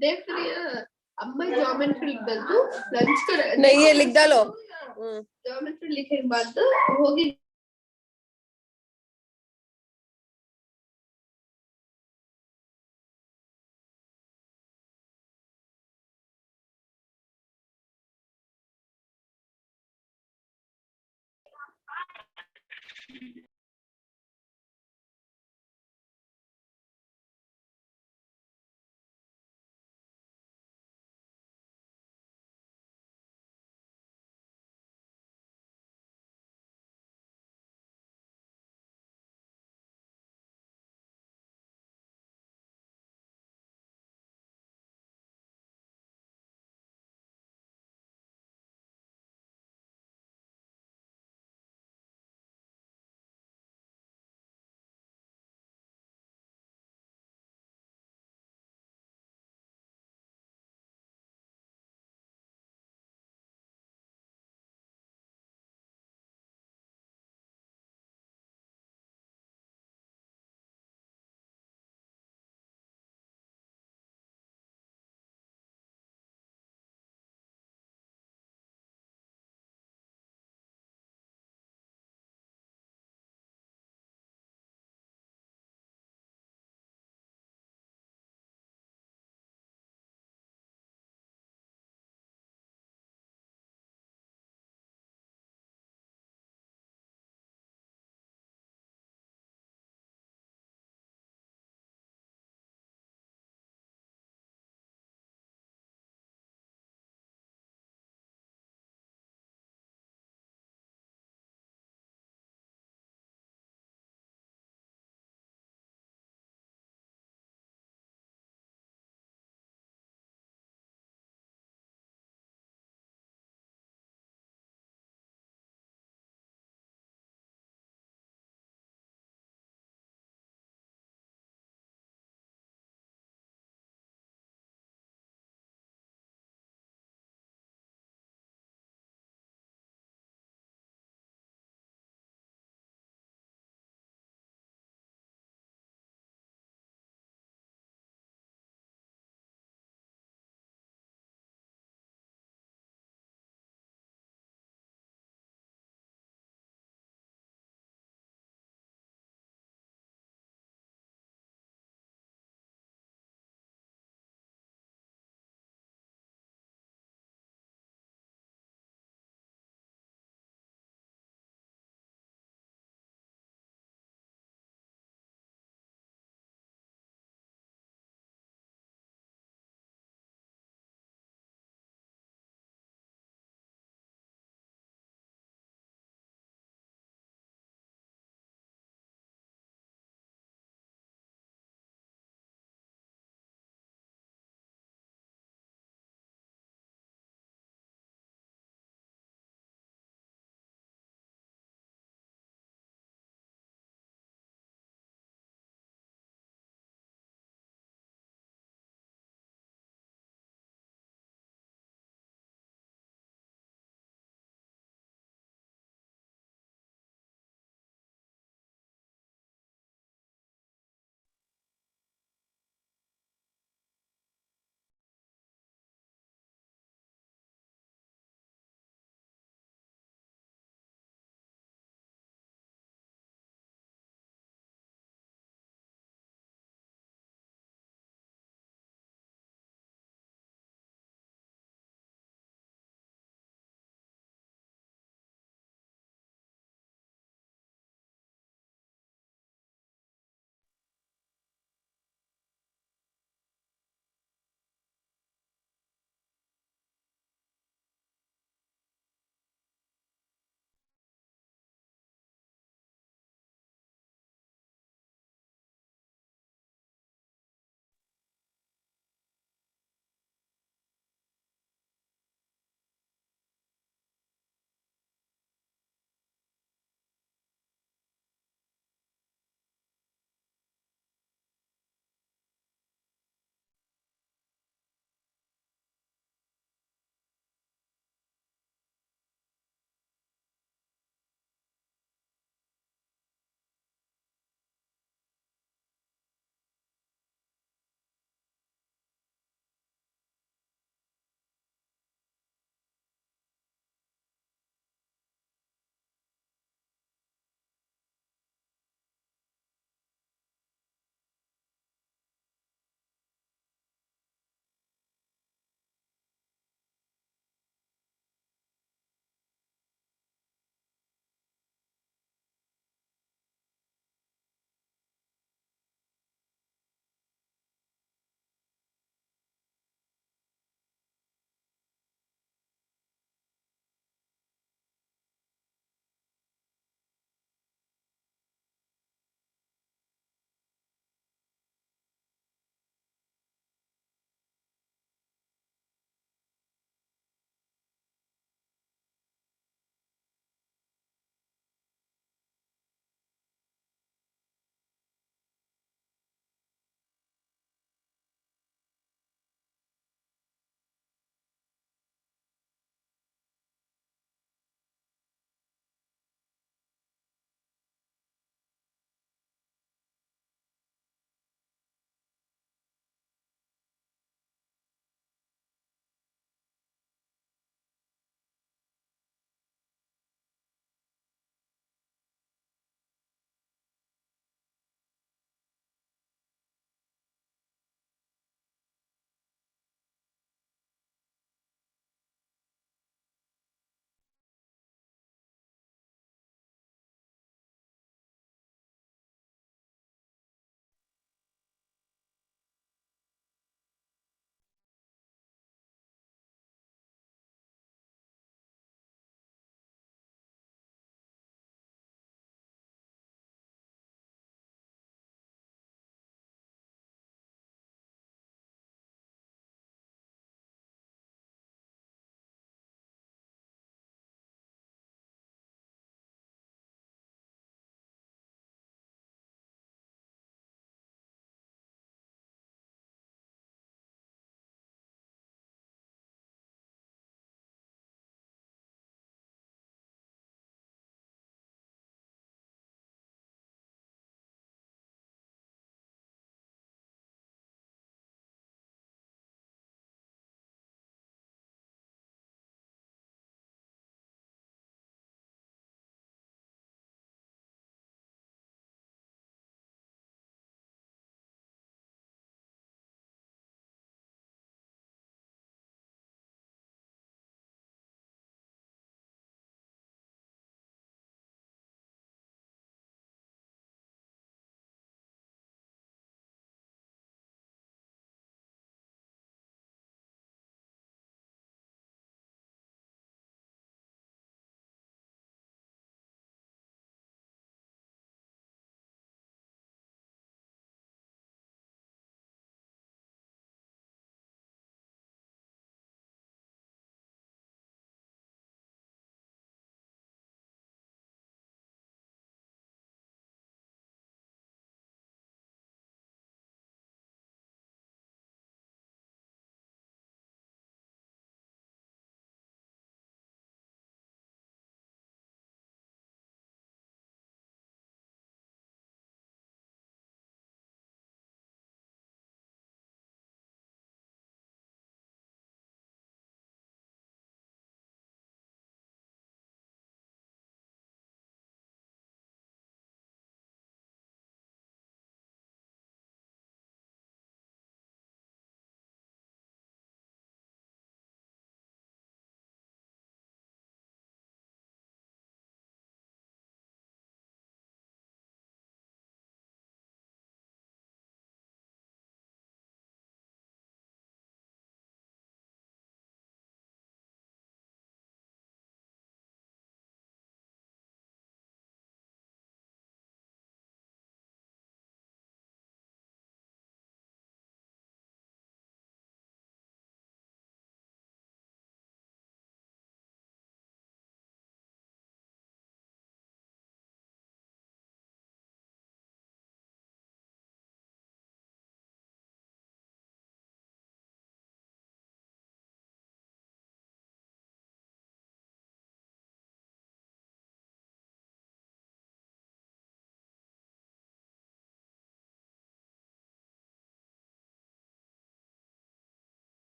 देख रही है अम्मा ज्योमेट्री लिख दल तू लंच कर नहीं ये लिख डालो ज्योमेट्री लिखे के बाद होगी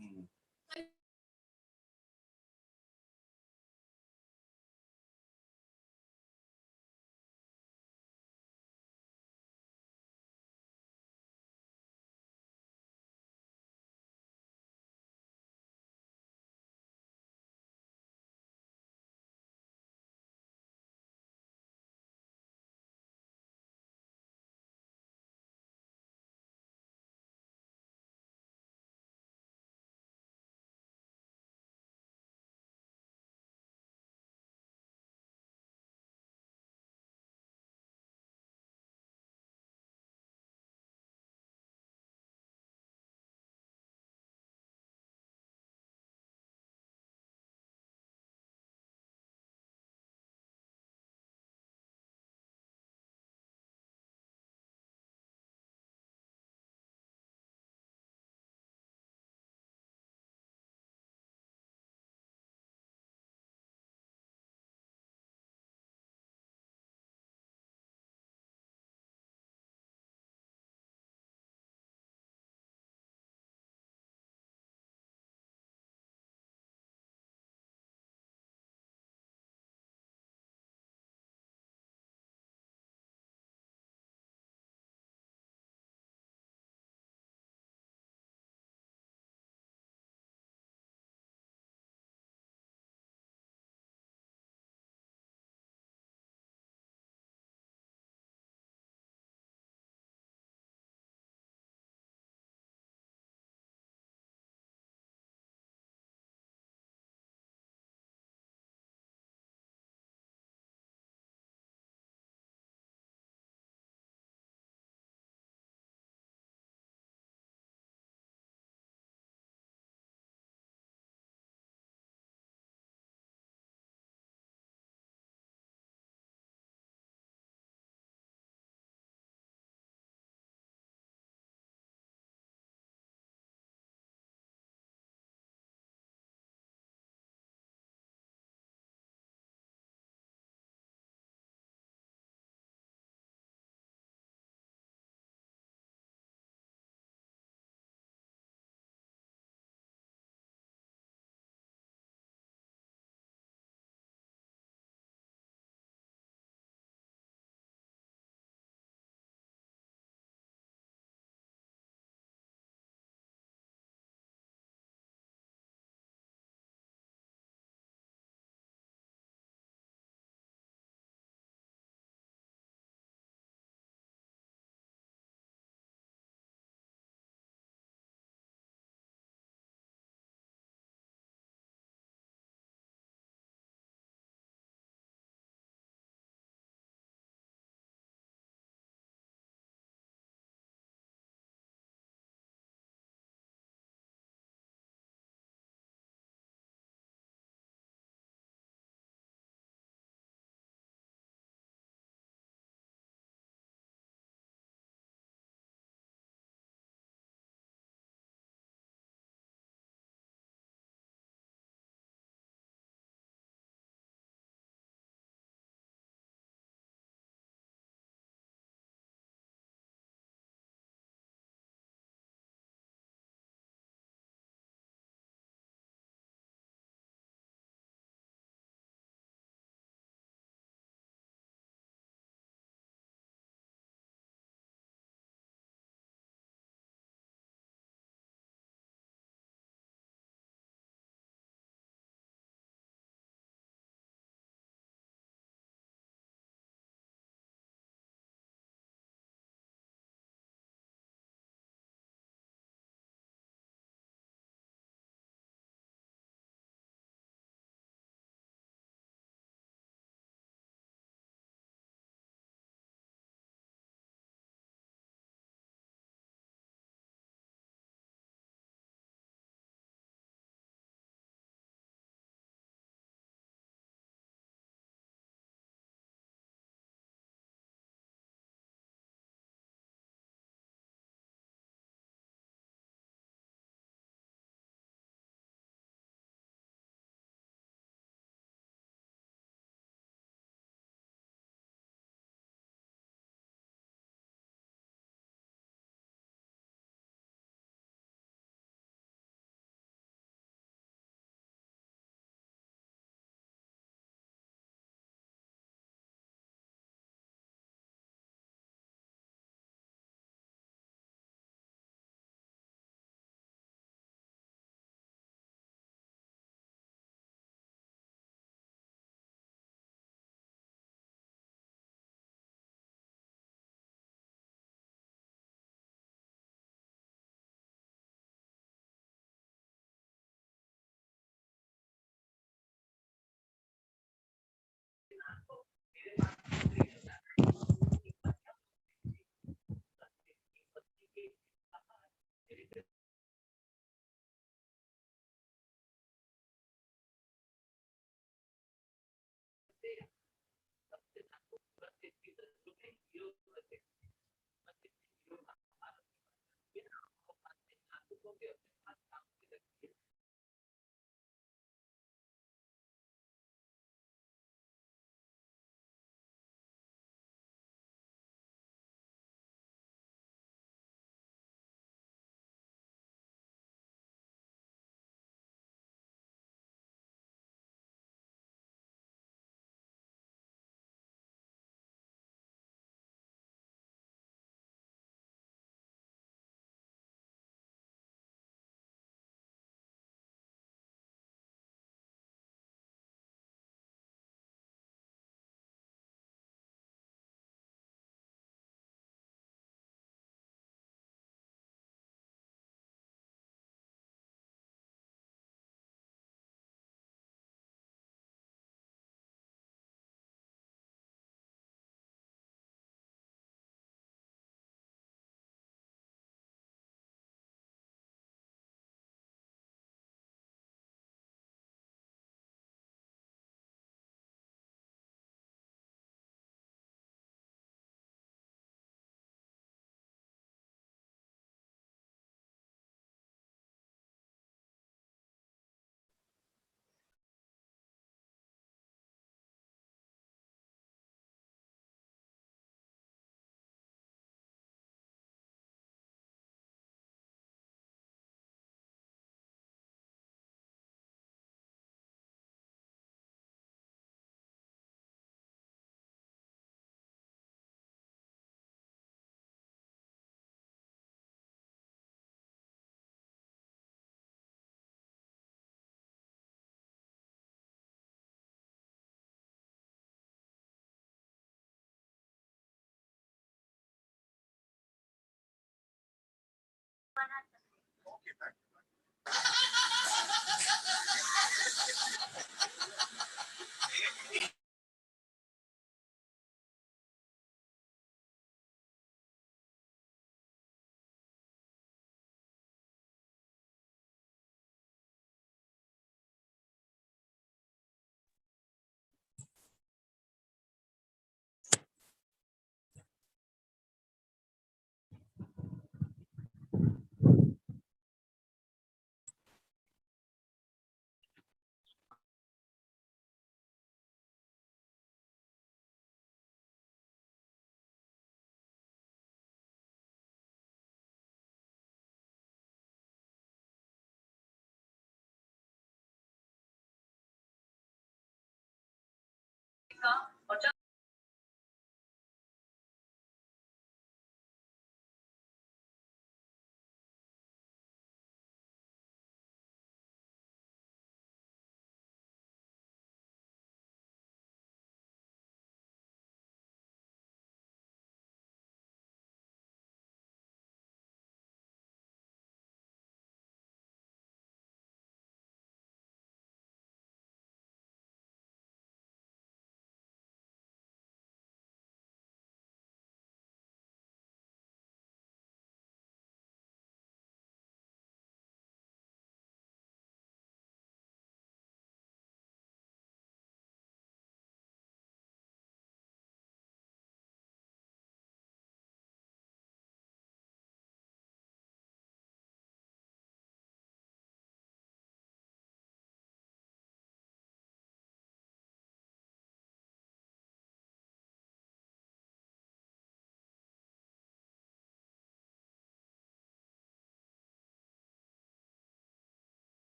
Mm.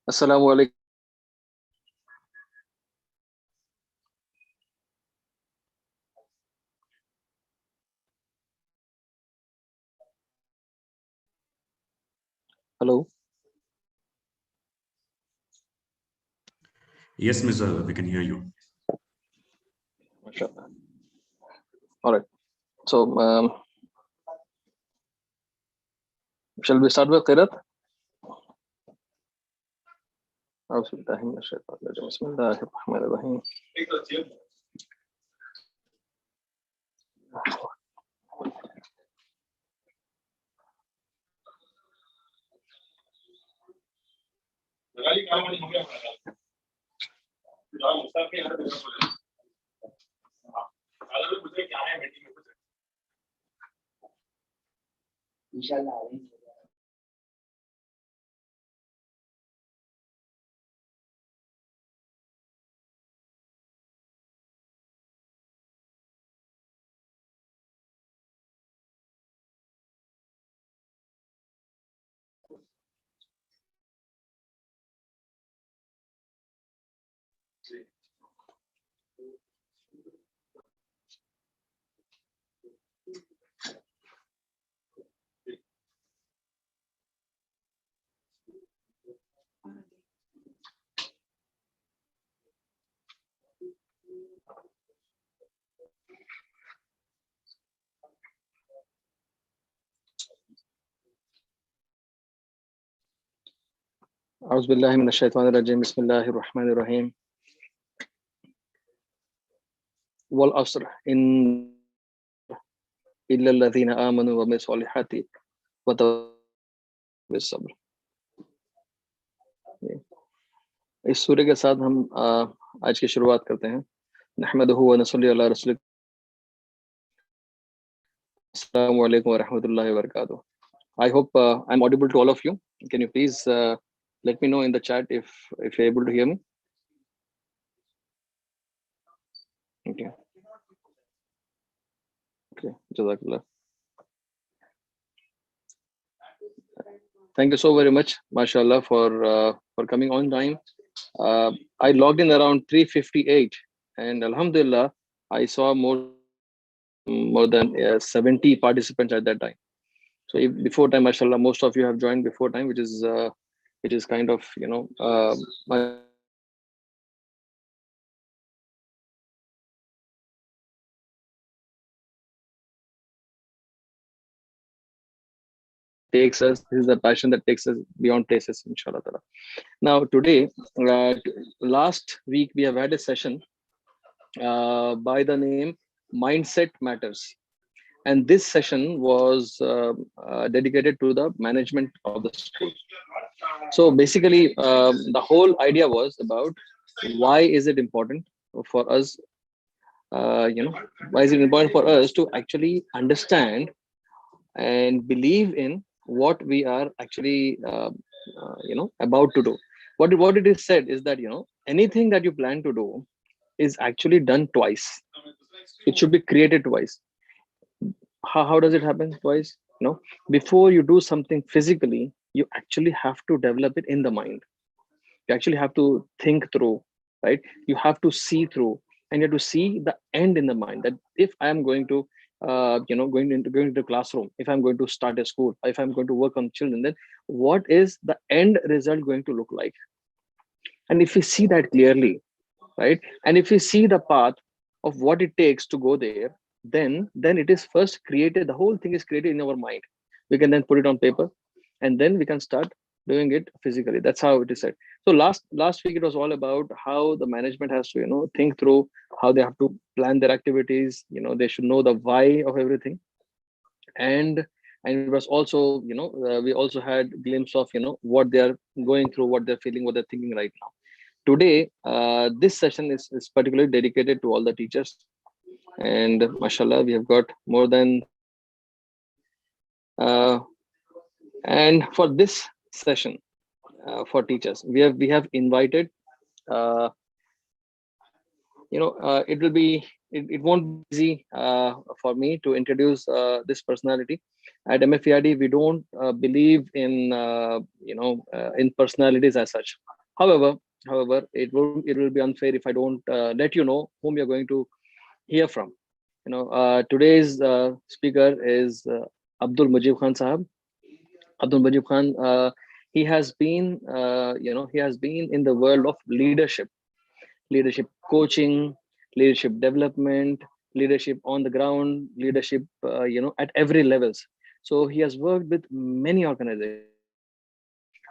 Assalamu alaikum. Hello. Yes, Mr. We can hear you. Mashallah. All right. So, shall we start with Qirat? أعوذ بالله من الشيطان الرجيم. بسم الله الرحمن الرحيم. أعوذ بالله من الشيطان الرجيم بسم الله الرحمن الرحيم والعصر إن إلا الذين آمنوا وعملوا الصالحات وتواصوا بالصبر. इस सूर्य के साथ हम आज की शुरुआत करते हैं। नहमदुहु व नसल्ली अला रसूलिह। अस्सलामु अलैकुम व रहमतुल्लाहि व बरकातुहू. I hope I'm audible to all of you. Can you please let me know in the chat if you're able to hear me? Okay. Okay. Jazakallah. Thank you so very much, mashallah, for coming on time. I logged in around 3:58, and alhamdulillah, I saw more than 70 participants at that time. So if before time, mashallah, most of you have joined before time, which is kind of, you know, takes us. This is the passion that takes us beyond places, inshallah ta'ala. Now today, last week we have had a session by the name Mindset Matters, and this session was dedicated to the management of the school. So basically, the whole idea was about why is it important for us, why is it important for us to actually understand and believe in what we are actually about to do. What it is said is that anything that you plan to do is actually done twice. It should be created twice. How does it happen twice? Before you do something physically, you actually have to develop it in the mind. You actually have to think through, right? You have to see through, and you have to see the end in the mind. That if I am going to going into the classroom, if I'm going to start a school, if I'm going to work on children, then what is the end result going to look like? And if we see that clearly, right, and if we see the path of what it takes to go there, then it is first created. The whole thing is created in our mind. We can then put it on paper, and then we can start doing it physically. That's how it is said. So last week it was all about how the management has to think through how they have to plan their activities. They should know the why of everything, and it was also we also had glimpse of what they are going through, what they're feeling, what they're thinking right now. Today, this session is particularly dedicated to all the teachers, and mashallah, we have got more than and for this session for teachers, we have invited it won't be easy for me to introduce this personality. At MFERD, we don't believe in in personalities as such. However, it will be unfair if I don't let you know whom you're going to hear from. Today's speaker is Abdul Mujib Khan Sahab. Abdul Mujib Khan, he has been in the world of leadership coaching, leadership development, leadership on the ground, leadership at every levels. So he has worked with many organizations,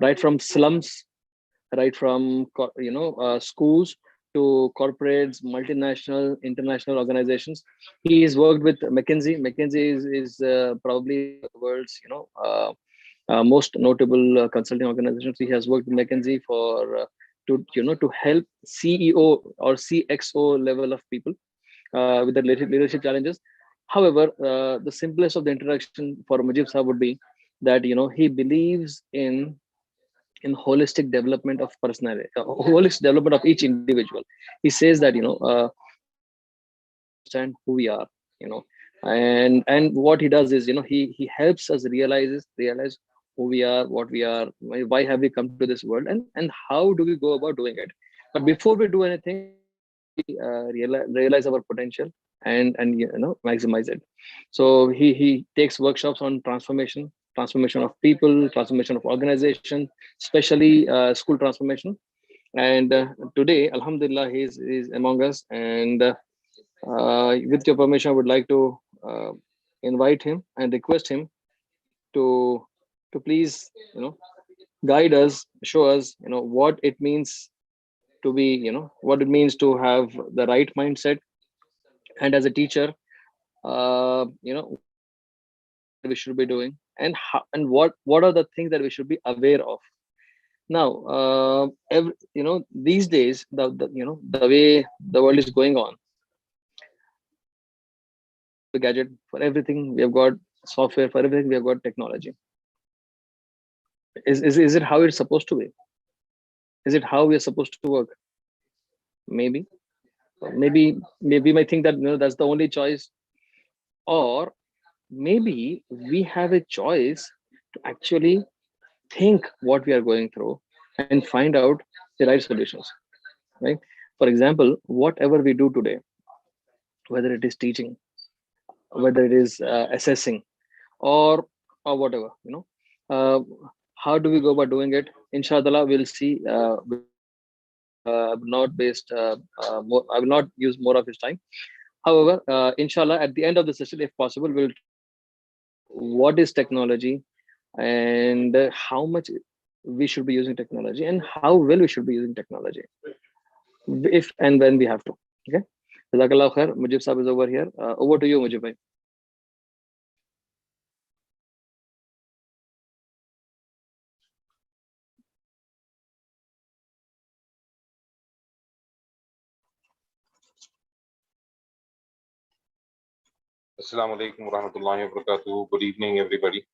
right from slums, right from schools to corporates, multinational, international organizations. He has worked with McKinsey. McKinsey is probably the world's most notable consulting organizations. He has worked with McKinsey for to help CEO or CXO level of people with the leadership challenges. However, the simplest of the introduction for Mujib Sahab would be that he believes in holistic development of personality, holistic development of each individual. He says that we should understand who we are, you know, and what he does is he helps us realize who we are, what we are, why have we come to this world, and how do we go about doing it. But before we do anything, realize our potential and maximize it. So he takes workshops on transformation of people, transformation of organization, especially school transformation. And today, alhamdulillah, he's among us. And with your permission, I would like to invite him and request him to please guide us, show us what it means to be, what it means to have the right mindset, and as a teacher, what are the things that we should be doing, and how, and what are the things that we should be aware of. Now, these days, the way the world is going on, the gadget, for everything we have got software, for everything we have got technology. Is it how it's supposed to be? Is it how we are supposed to work? Maybe, maybe might think that that's the only choice, or maybe we have a choice to actually think what we are going through and find out the right solutions, right? For example, whatever we do today, whether it is teaching, whether it is assessing, or whatever, uh, how do we go about doing it? Inshallah, we'll see. Not based more, I will not use more of his time. However, inshallah, at the end of the session, if possible, we'll what is technology, and how much we should be using technology, and how well we should be using technology, if and when we have to. Okay. Jazakallah khair. Mujib Saab is over here. Over to you, Mujib bhai. Assalamu alaikum warahmatullahi wabarakatuh. Good evening, everybody.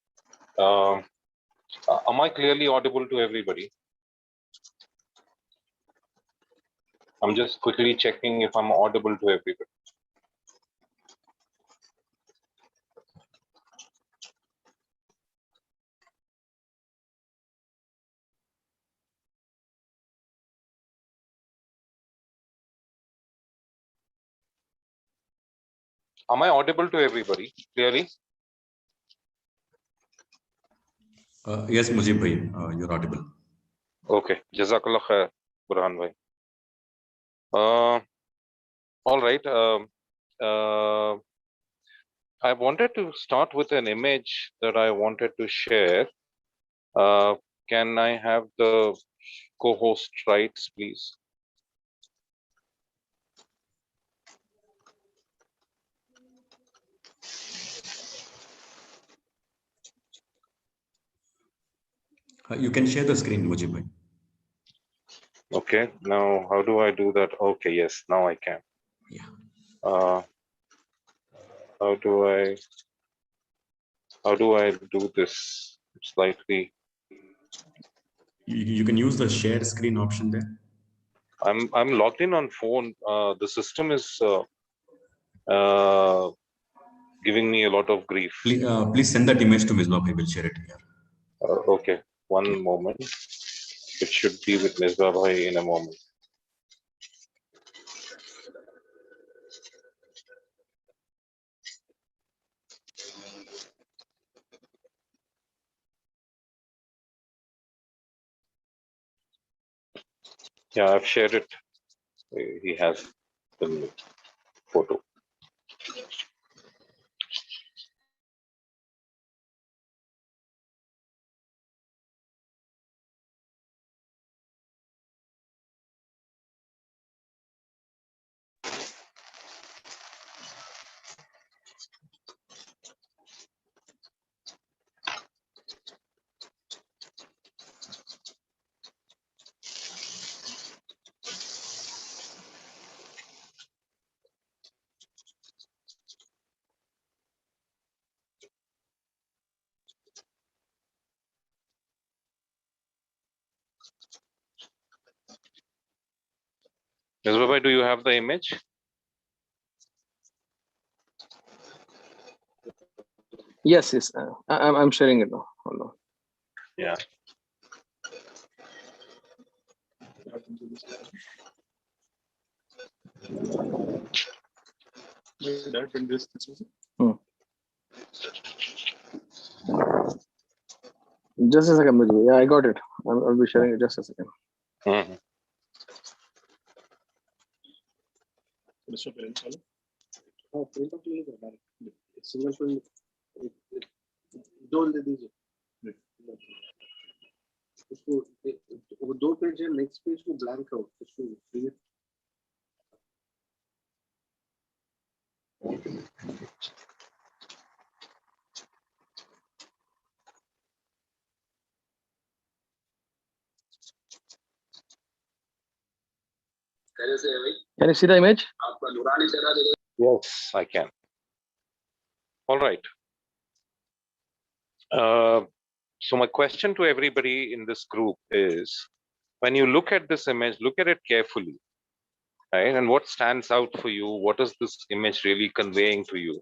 Am I clearly audible to everybody? I'm just quickly checking if I'm audible to everybody. Am I audible to everybody clearly? Yes, Mujib bhai, you're audible. Okay. Jazakallah khair, Burhan bhai. All right. I wanted to start with an image that I wanted to share. Can I have the co-host rights, please? You can share the screen, Mujib bhai. Okay. Now, how do I do that? Okay. Yes. Now I can. Yeah. How do I do this slightly? You can use the share screen option there. I'm logged in on phone. The system is giving me a lot of grief. Please send that image to Misbah bhai. We'll share it here. Okay, one moment. It should be with Misbah bhai in a moment. Yeah, I've shared it. He has the photo. Ms. Babai, do you have the image? Yes, yes. I'm sharing it now. Hold on. Yeah. Just a second, Mujib. Yeah, I got it. I'll be sharing it. Just a second. Mhm. दो page है next page को blank out इसको Can you see the image? Yes, I can. All right. So my question to everybody in this group is, when you look at this image, look at it carefully, right? And what stands out for you? What is this image really conveying to you?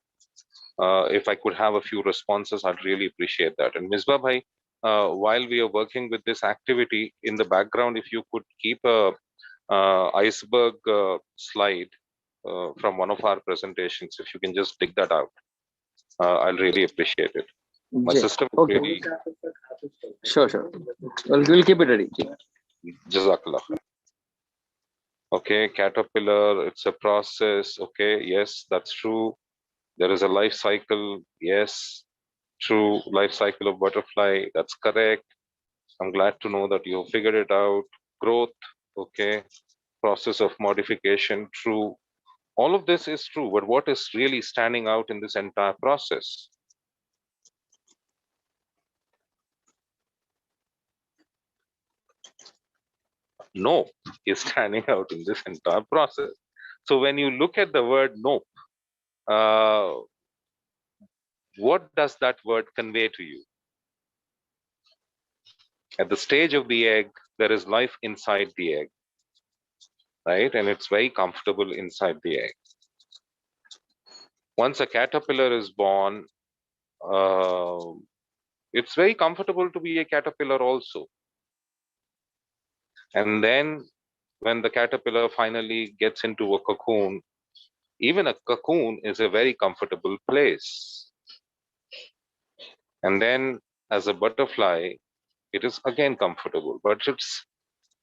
If I could have a few responses, I'd really appreciate that. And Misbah Bhai, while we are working with this activity, in the background, if you could keep a iceberg slide from one of our presentations, if you can just dig that out, I'll really appreciate it. My system is Okay. really Sure. We'll keep it ready. Jazakallah. Okay, caterpillar, it's a process. Okay, yes, that's true. There is a life cycle. Yes, true. Life cycle of butterfly. That's correct. I'm glad to know that you figured it out. Growth. Okay. Process of modification. True. All of this is true, but what is really standing out in this entire process? Nope is standing out in this entire process. So when you look at the word nope, what does that word convey to you? At the stage of the egg, there is life inside the egg, right? And it's very comfortable inside the egg. Once a caterpillar is born, it's very comfortable to be a caterpillar also. And then when the caterpillar finally gets into a cocoon, even a cocoon is a very comfortable place. And then as a butterfly, it is again comfortable, but it's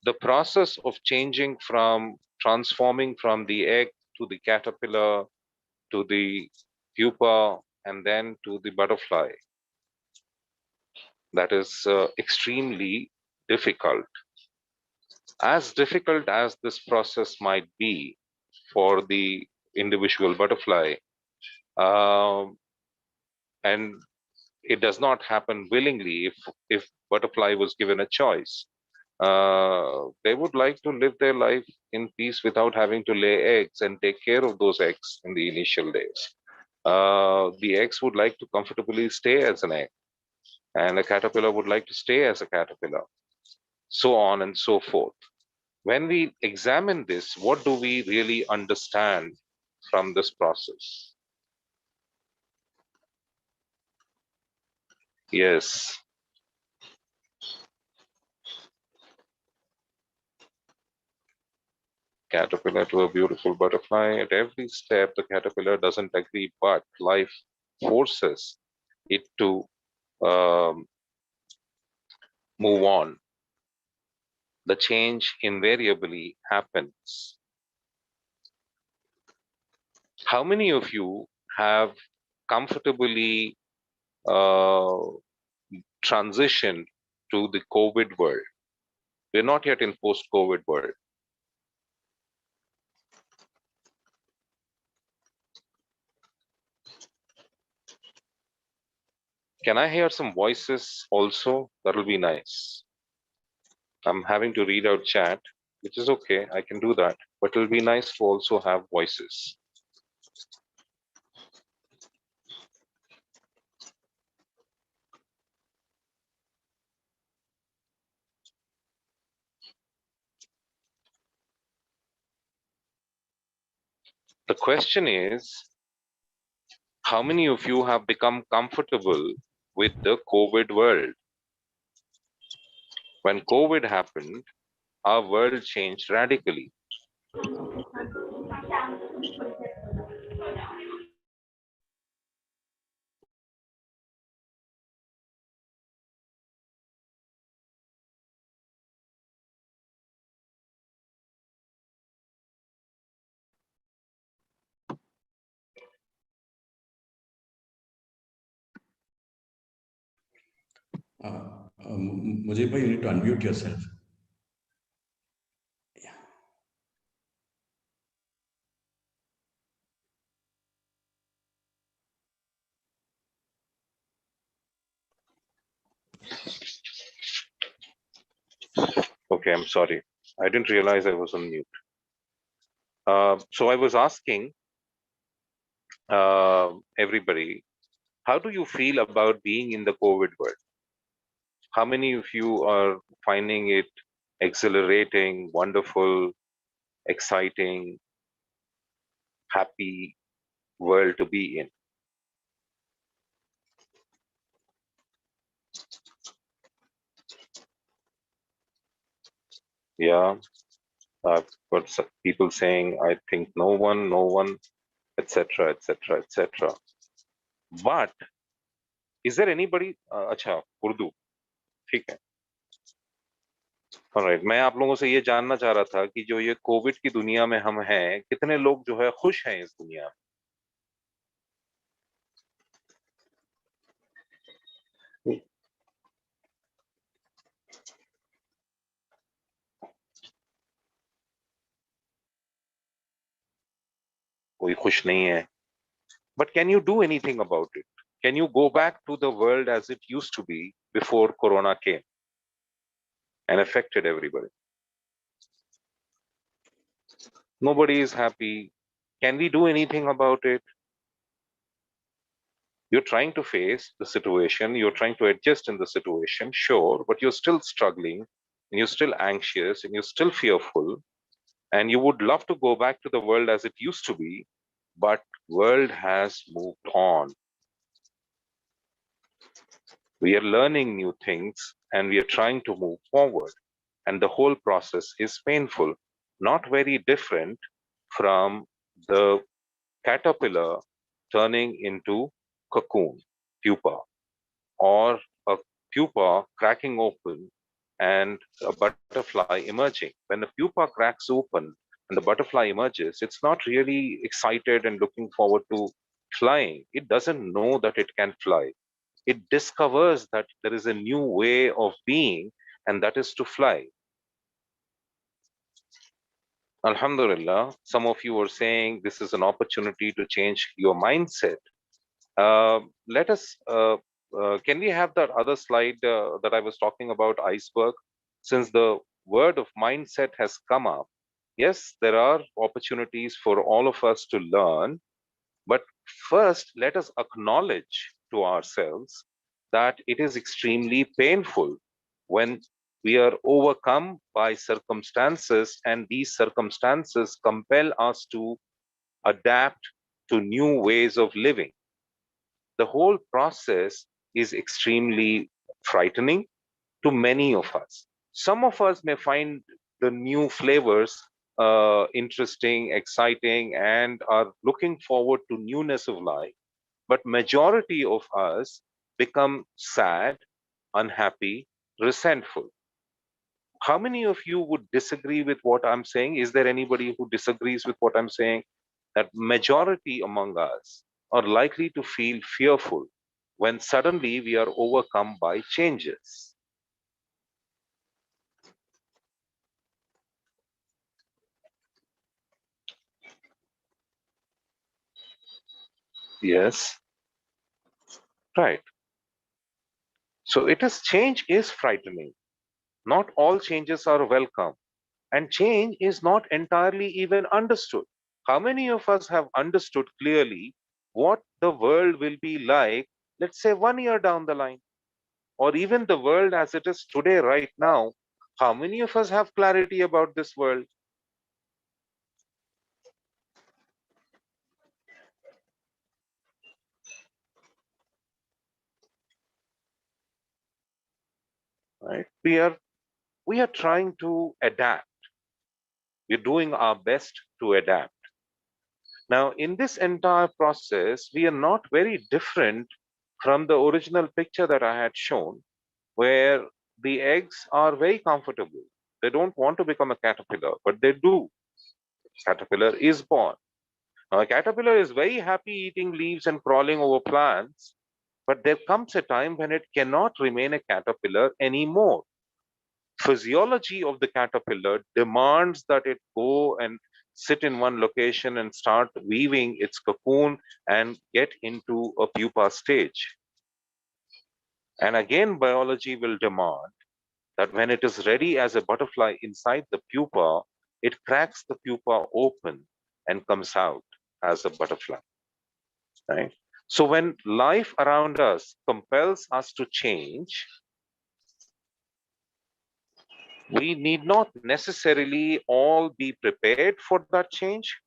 the process of changing from transforming from the egg to the caterpillar to the pupa and then to the butterfly. That is extremely difficult. As difficult as this process might be for the individual butterfly, and it does not happen willingly. If butterfly was given a choice, they would like to live their life in peace without having to lay eggs and take care of those eggs in the initial days. The eggs would like to comfortably stay as an egg, and a caterpillar would like to stay as a caterpillar, so on and so forth. When we examine this, what do we really understand from this process? Yes. Caterpillar to a beautiful butterfly. At every step, the caterpillar doesn't agree, but life forces it to move on. The change invariably happens. How many of you have comfortably transitioned to the COVID world? We're not yet in post-COVID world. Can I hear some voices also? That'll be nice. I'm having to read out chat, which is okay. I can do that, but it'll be nice to also have voices. The question is, how many of you have become comfortable with the COVID world? When COVID happened, our world changed radically. Mujib bhai, you need to unmute yourself. Okay, I'm sorry. I didn't realize I was on mute. So I was asking everybody, how do you feel about being in the COVID world? How many of you are finding it exhilarating, wonderful, exciting, happy world to be in? Yeah, I've got people saying, I think no one, etc., etc., etc. But is there anybody? अच्छा, Urdu, ठीक है. Alright, मैं आप लोगों से ये जानना चाह रहा था कि जो ये कोविड की दुनिया में हम हैं, कितने लोग जो है खुश हैं इस दुनिया में? कोई खुश नहीं है. But can you do anything about it? Can you go back to the world as it used to be before Corona came and affected everybody? Nobody is happy. Can we do anything about it? You're trying to face the situation, you're trying to adjust in the situation, sure, but you're still struggling and you're still anxious and you're still fearful and you would love to go back to the world as it used to be, but world has moved on. We are learning new things and we are trying to move forward. And the whole process is painful, not very different from the caterpillar turning into cocoon, pupa, or a pupa cracking open and a butterfly emerging. When the pupa cracks open and the butterfly emerges, it's not really excited and looking forward to flying. It doesn't know that it can fly. It discovers that there is a new way of being, and that is to fly. Alhamdulillah, some of you are saying this is an opportunity to change your mindset. Let us, can we have that other slide that I was talking about, iceberg? Since the word of mindset has come up, yes, there are opportunities for all of us to learn, but first let us acknowledge to ourselves that it is extremely painful when we are overcome by circumstances and these circumstances compel us to adapt to new ways of living. The whole process is extremely frightening to many of us. Some of us may find the new flavors interesting, exciting, and are looking forward to newness of life. But majority of us become sad, unhappy, resentful. How many of you would disagree with what I'm saying? Is there anybody who disagrees with what I'm saying? That majority among us are likely to feel fearful when suddenly we are overcome by changes. Yes, right. So change is frightening. Not all changes are welcome, and change is not entirely even understood. How many of us have understood clearly what the world will be like, let's say 1 year down the line, or even the world as it is today, right now? How many of us have clarity about this world? we are trying to adapt. We're doing our best to adapt. Now, in this entire process, we are not very different from the original picture that I had shown, where the eggs are very comfortable. They don't want to become a caterpillar, but they do. Caterpillar is born. Now, a caterpillar is very happy eating leaves and crawling over plants, but there comes a time when it cannot remain a caterpillar anymore. Physiology of the caterpillar demands that it go and sit in one location and start weaving its cocoon and get into a pupa stage. And again, biology will demand that when it is ready as a butterfly inside the pupa, it cracks the pupa open and comes out as a butterfly. Right? So when life around us compels us to change, we need not necessarily all be prepared for that change,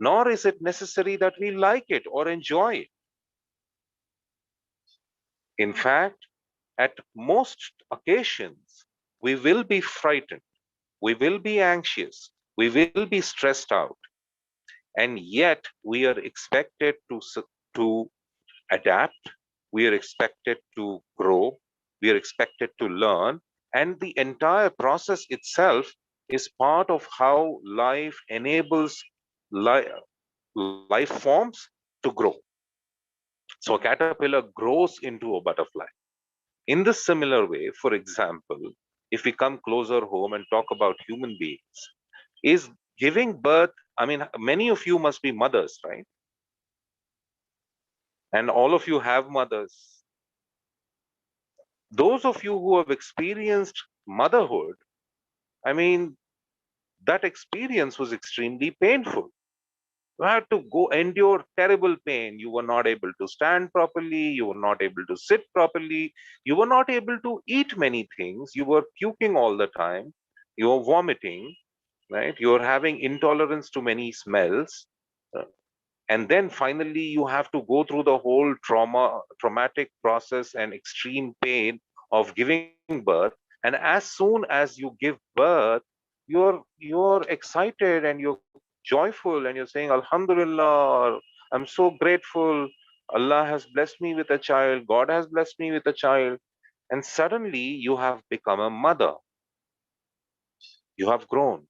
nor is it necessary that we like it or enjoy it. In fact, at most occasions, we will be frightened, we will be anxious, we will be stressed out, and yet we are expected to adapt, we are expected to grow, we are expected to learn, and the entire process itself is part of how life enables life forms to grow. So a caterpillar grows into a butterfly. In the similar way, for example, if we come closer home and talk about human beings, is giving birth, I mean, many of you must be mothers, right? And all of you have mothers. Those of you who have experienced motherhood, I mean, that experience was extremely painful. You had to go endure terrible pain. You were not able to stand properly. You were not able to sit properly. You were not able to eat many things. You were puking all the time. You were vomiting, right? You were having intolerance to many smells. And then finally, you have to go through the whole traumatic process and extreme pain of giving birth. And as soon as you give birth, you're excited and you're joyful and you're saying, Alhamdulillah, I'm so grateful. Allah has blessed me with a child. God has blessed me with a child. And suddenly you have become a mother. You have grown.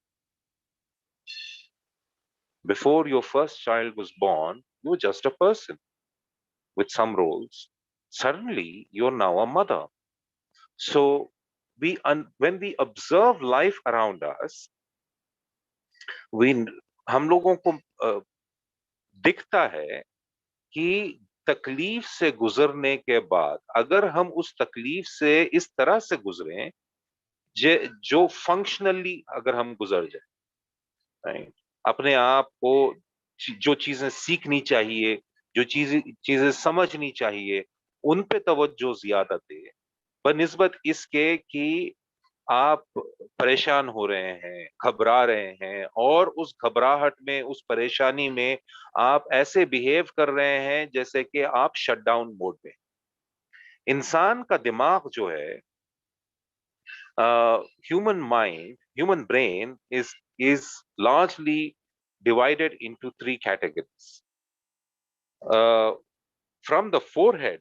Before your first child was born, you were just a person with some roles. Suddenly, you're now a mother. So, when we observe life around us, we हम लोगों को दिखता है कि तकलीफ से गुजरने के बाद अगर हम उस तकलीफ से इस तरह से गुजरें जो फंक्शनली अगर हम गुजर जाए, अपने आप को जो चीजें सीखनी चाहिए, जो चीजें समझनी चाहिए, उन पे तवज्जो ज्यादा दे बनिस्बत इसके कि आप परेशान हो रहे हैं, घबरा रहे हैं और उस घबराहट में, उस परेशानी में आप ऐसे बिहेव कर रहे हैं जैसे कि आप शटडाउन मोड में। इंसान का दिमाग जो है, human brain is largely divided into three categories. From the forehead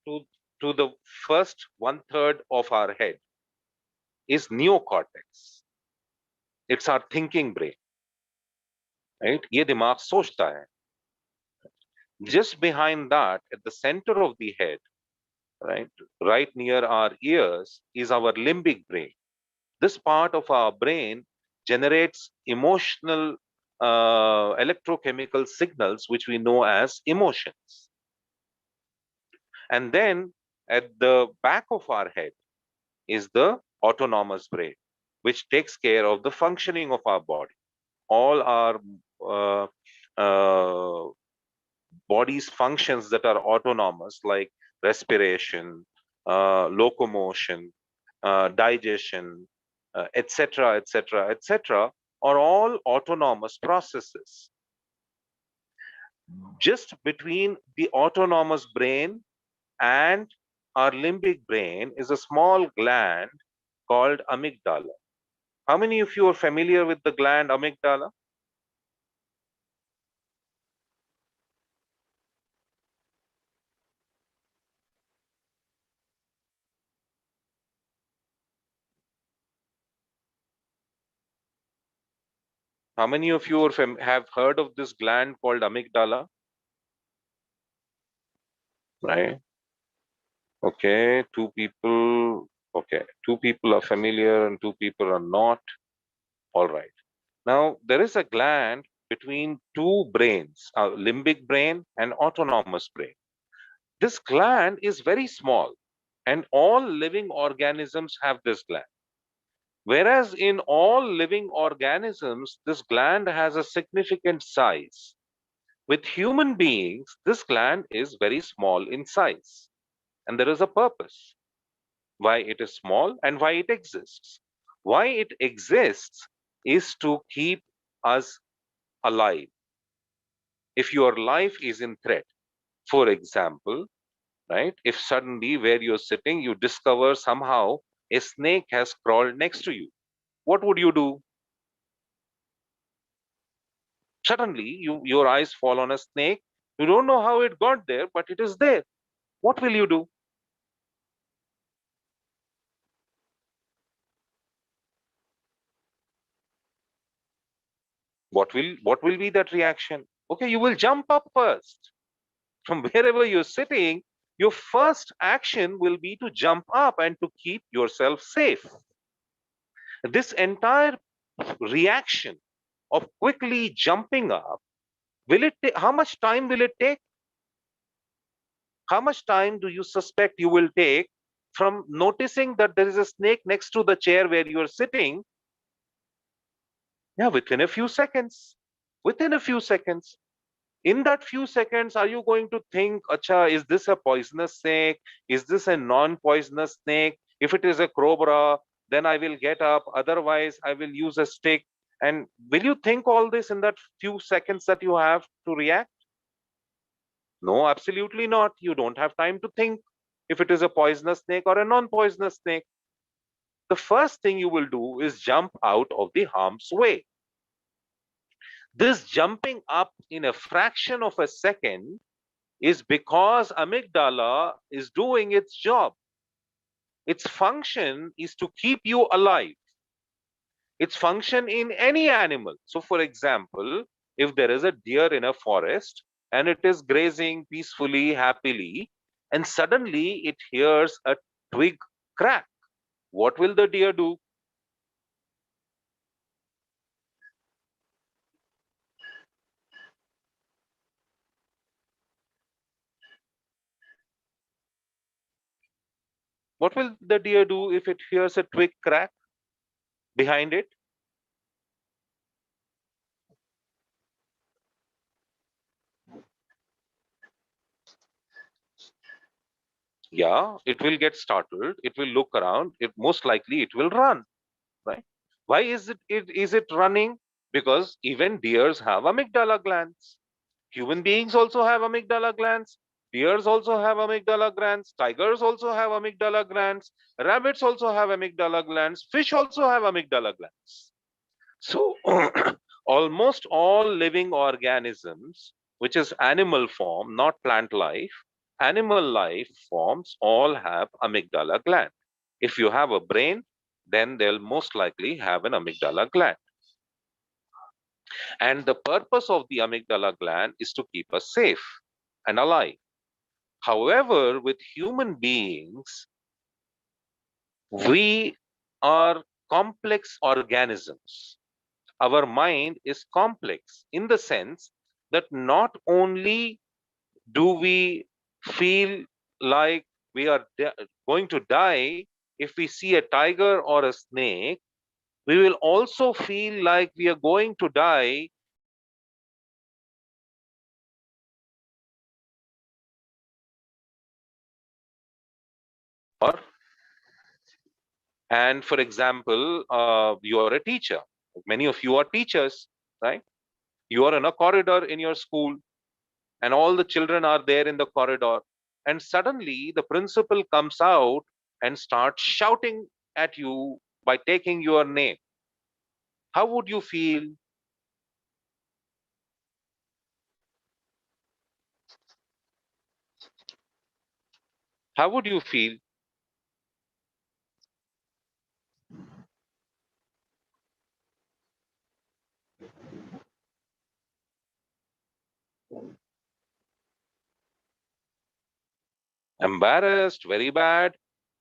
to the first 1/3 of our head is neocortex. It's our thinking brain, right? ये दिमाग सोचता है. Just behind that, at the center of the head, right near our ears, is our limbic brain. This part of our brain generates emotional electrochemical signals, which we know as emotions. And then at the back of our head is the autonomous brain, which takes care of the functioning of our body. All our body's functions that are autonomous, like respiration, locomotion, digestion, etc., etc., etc., are all autonomous processes. Just between the autonomous brain and our limbic brain is a small gland called amygdala. How many of you are familiar with the gland amygdala? How many of you have heard of this gland called amygdala? Right? Okay, two people. Okay, two people are familiar and two people are not. All right. Now, there is a gland between two brains, a limbic brain and autonomous brain. This gland is very small, and all living organisms have this gland. Whereas in all living organisms, this gland has a significant size. With human beings, this gland is very small in size, and there is a purpose why it is small and why it exists. Why it exists is to keep us alive. If your life is in threat, for example, right, if suddenly where you're sitting, you discover somehow a snake has crawled next to you, what would you do? Suddenly, your eyes fall on a snake. You don't know how it got there, but it is there. What will you do? What will be that reaction? Okay, you will jump up first. From wherever you're sitting, your first action will be to jump up and to keep yourself safe. This entire reaction of quickly jumping up, how much time will it take? How much time do you suspect you will take from noticing that there is a snake next to the chair where you are sitting? Yeah, within a few seconds. Within a few seconds. In that few seconds, are you going to think, Acha, is this a poisonous snake? Is this a non-poisonous snake? If it is a cobra, then I will get up. Otherwise, I will use a stick. And will you think all this in that few seconds that you have to react? No, absolutely not. You don't have time to think if it is a poisonous snake or a non-poisonous snake. The first thing you will do is jump out of the harm's way. This jumping up in a fraction of a second is because amygdala is doing its job. Its function is to keep you alive. Its function in any animal. So, for example, if there is a deer in a forest and it is grazing peacefully, happily, and suddenly it hears a twig crack, what will the deer do? What will the deer do if it hears a twig crack behind it? Yeah, it will get startled. It will look around. It most likely it will run, right? Why is it running? Because even deers have amygdala glands. Human beings also have amygdala glands. Deers also have amygdala glands. Tigers also have amygdala glands. Rabbits also have amygdala glands. Fish also have amygdala glands. So almost all living organisms, which is animal form, not plant life, animal life forms all have amygdala gland. If you have a brain, then they'll most likely have an amygdala gland. And the purpose of the amygdala gland is to keep us safe and alive. However, with human beings, we are complex organisms. Our mind is complex in the sense that not only do we feel like we are going to die if we see a tiger or a snake, we will also feel like we are going to die or and for example, you are a teacher. Many of you are teachers, right? You are in a corridor in your school and all the children are there in the corridor, and suddenly the principal comes out and starts shouting at you by taking your name, how would you feel? How would you feel? Embarrassed, very bad.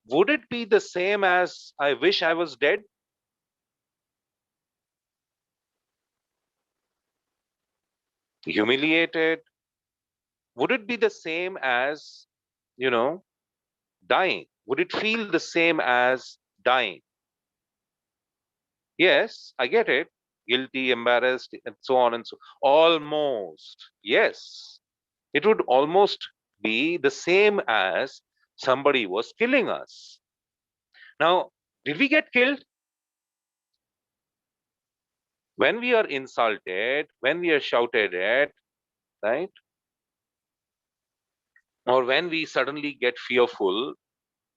Would it be the same as I wish I was dead? Humiliated? Would it be the same as, you know, dying? Would it feel the same as dying? Yes, I get it. Guilty, embarrassed, and so on and so. Almost. Yes. It would almost be the same as somebody was killing us. Now, did we get killed? When we are insulted, when we are shouted at, right? Or when we suddenly get fearful,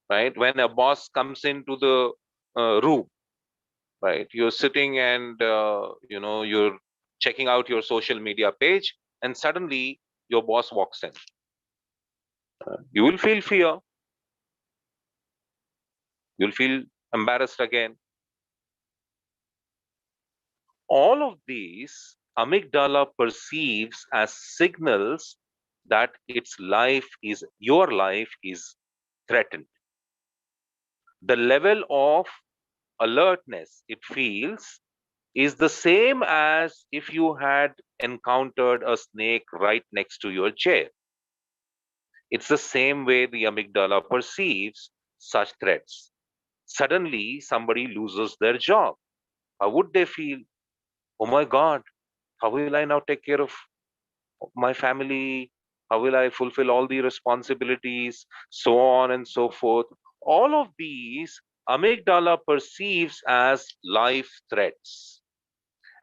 right? When a boss comes into the room, right? You're sitting and, you're checking out your social media page, and suddenly your boss walks in. You will feel fear. You'll feel embarrassed again. All of these amygdala perceives as signals that your life is threatened. The level of alertness it feels is the same as if you had encountered a snake right next to your chair. It's the same way the amygdala perceives such threats. Suddenly, somebody loses their job. How would they feel? Oh my God, how will I now take care of my family? How will I fulfill all the responsibilities? So on and so forth. All of these amygdala perceives as life threats.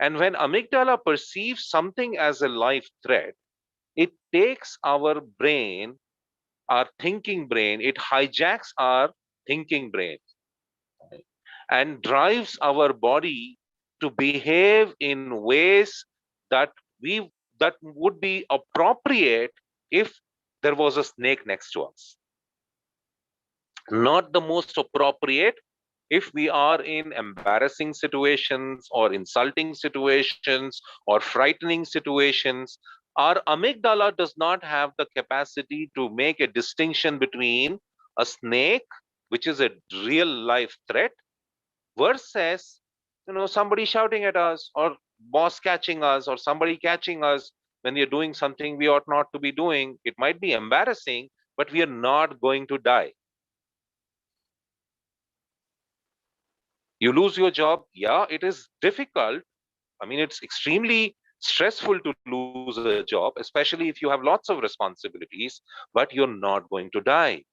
And when amygdala perceives something as a life threat, it takes our brain, our thinking brain, it hijacks our thinking brain and drives our body to behave in ways that we that would be appropriate if there was a snake next to us. Not the most appropriate if we are in embarrassing situations or insulting situations or frightening situations. Our amygdala does not have the capacity to make a distinction between a snake, which is a real life threat, versus somebody shouting at us, or boss catching us, or somebody catching us when we are doing something we ought not to be doing. It might be embarrassing, but we are not going to die. You lose your job, yeah, it is difficult. I mean, it's extremely stressful to lose a job, especially if you have lots of responsibilities, but you're not going to die.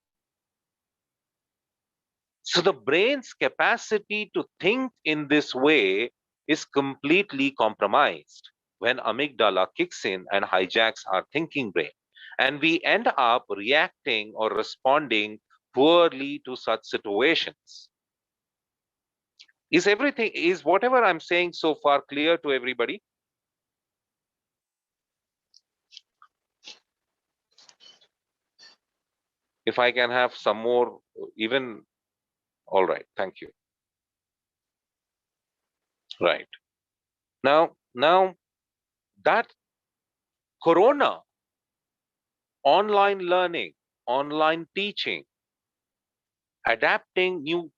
So the brain's capacity to think in this way is completely compromised when amygdala kicks in and hijacks our thinking brain. And we end up reacting or responding poorly to such situations. Is whatever I'm saying so far clear to everybody? If I can have some more, even, all right, thank you. Right. Now that corona, online learning, online teaching, adapting new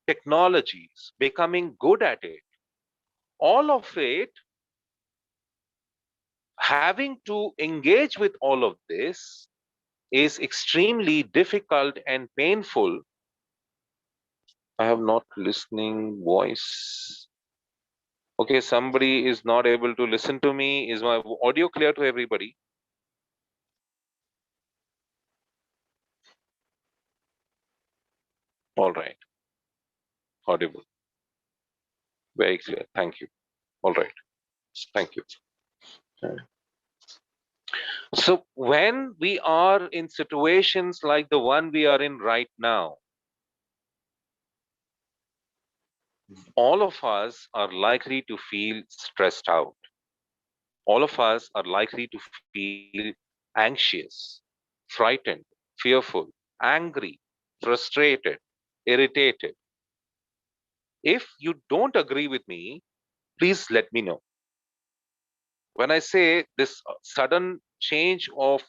technologies, becoming good at it, all of it, having to engage with all of this is extremely difficult and painful. I have not listening voice. Okay, somebody is not able to listen to me. Is my audio clear to everybody? All right. Audible. Very clear. Thank you. All right. Thank you. So when we are in situations like the one we are in right now, all of us are likely to feel stressed out. All of us are likely to feel anxious, frightened, fearful, angry, frustrated, irritated. If you don't agree with me, please let me know. When I say this sudden change of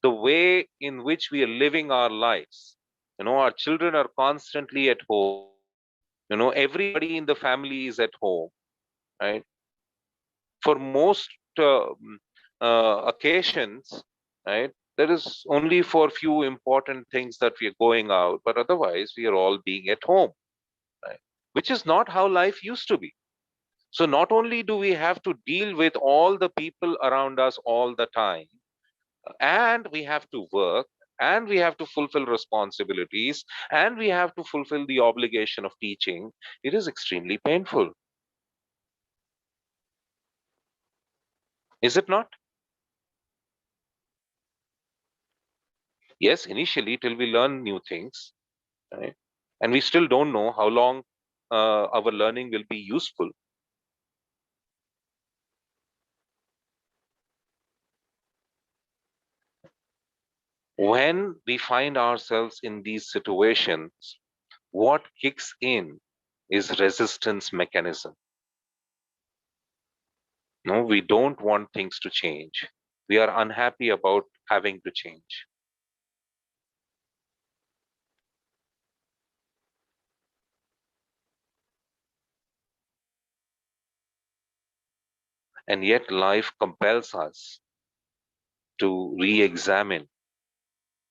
the way in which we are living our lives, our children are constantly at home, everybody in the family is at home, right? For most occasions, right, there is only for few important things that we are going out, but otherwise we are all being at home, right? Which is not how life used to be. So not only do we have to deal with all the people around us all the time, and we have to work, and we have to fulfill responsibilities, and we have to fulfill the obligation of teaching. It is extremely painful, is it not? Yes, initially till we learn new things, right? And we still don't know how long our learning will be useful. When we find ourselves in these situations, what kicks in is resistance mechanism. No, we don't want things to change. We are unhappy about having to change. And yet life compels us to re-examine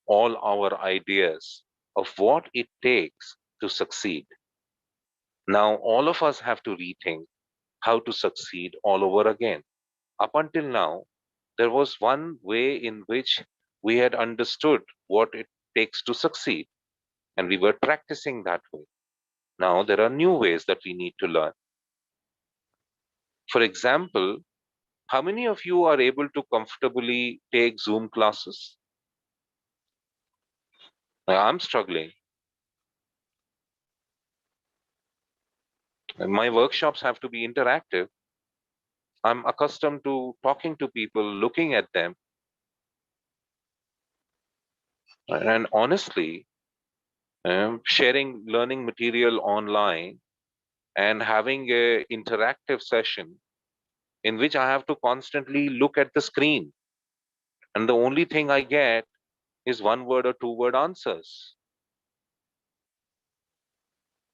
all our ideas of what it takes to succeed. Now, all of us have to rethink how to succeed all over again. Up until now, there was one way in which we had understood what it takes to succeed, and we were practicing that way. Now, there are new ways that we need to learn. For example, how many of you are able to comfortably take Zoom classes? I'm struggling. My workshops have to be interactive. I'm accustomed to talking to people, looking at them. And honestly, sharing learning material online and having a interactive session in which I have to constantly look at the screen. And the only thing I get is one word or two word answers.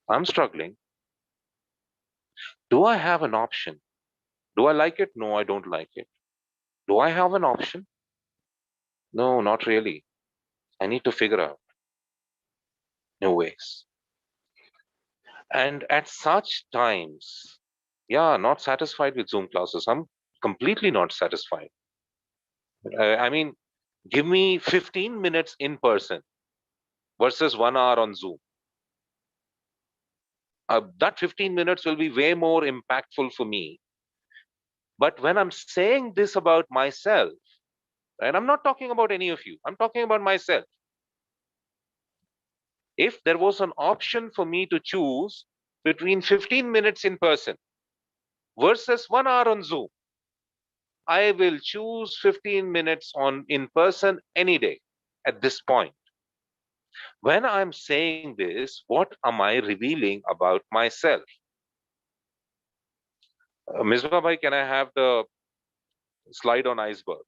I'm struggling. Do I have an option? Do I like it? No, I don't like it. Do I have an option? No, not really. I need to figure out new ways. And at such times, yeah, not satisfied with Zoom classes. I'm completely not satisfied. I mean, give me 15 minutes in person versus 1 hour on Zoom. That 15 minutes will be way more impactful for me. But when I'm saying this about myself, and I'm not talking about any of you, I'm talking about myself. If there was an option for me to choose between 15 minutes in person versus 1 hour on Zoom, I will choose 15 minutes on in person any day at this point. When I'm saying this, what am I revealing about myself? Misbah bhai, can I have the slide on iceberg?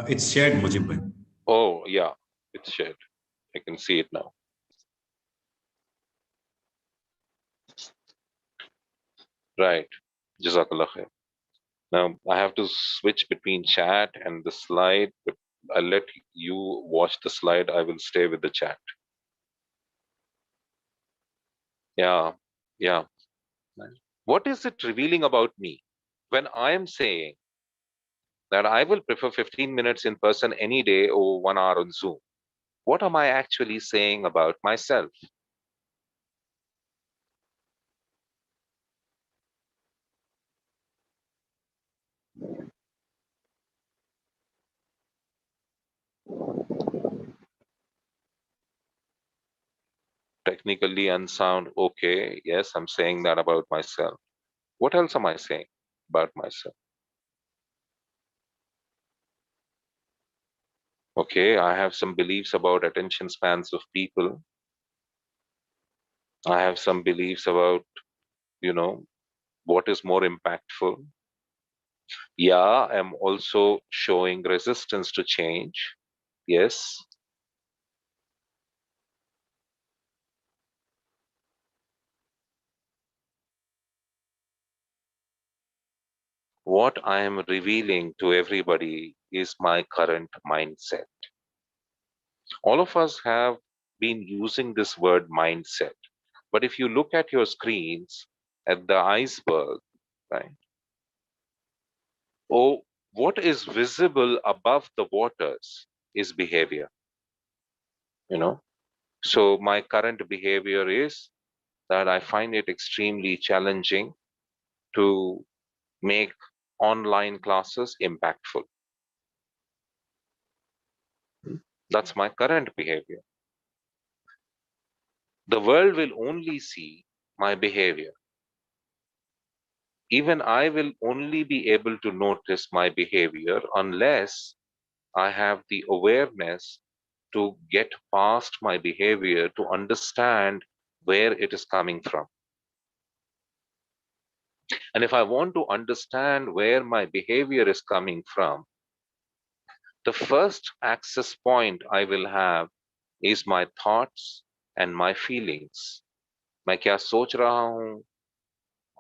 It's shared, Mujib bhai. Oh, yeah, it's shared. I can see it now. Right. Jazakallah khair. Now I have to switch between chat and the slide, but I'll let you watch the slide. I will stay with the chat. Yeah, yeah. What is it revealing about me when I am saying that I will prefer 15 minutes in person any day over 1 hour on Zoom? What am I actually saying about myself? technically unsound. Okay, yes, I'm saying that about myself. What else am I saying about myself? Okay, I have some beliefs about attention spans of people. I have some beliefs about, what is more impactful. Yeah, I'm also showing resistance to change. Yes. What I am revealing to everybody is my current mindset. All of us have been using this word mindset. But if you look at your screens, at the iceberg, right? Oh, what is visible above the waters is behavior, you know? So my current behavior is that I find it extremely challenging to make online classes impactful. That's my current behavior. The world will only see my behavior. Even I will only be able to notice my behavior unless I have the awareness to get past my behavior to understand where it is coming from. And if I want to understand where my behavior is coming from, the first access point I will have is my thoughts and my feelings. मैं क्या सोच रहा हूं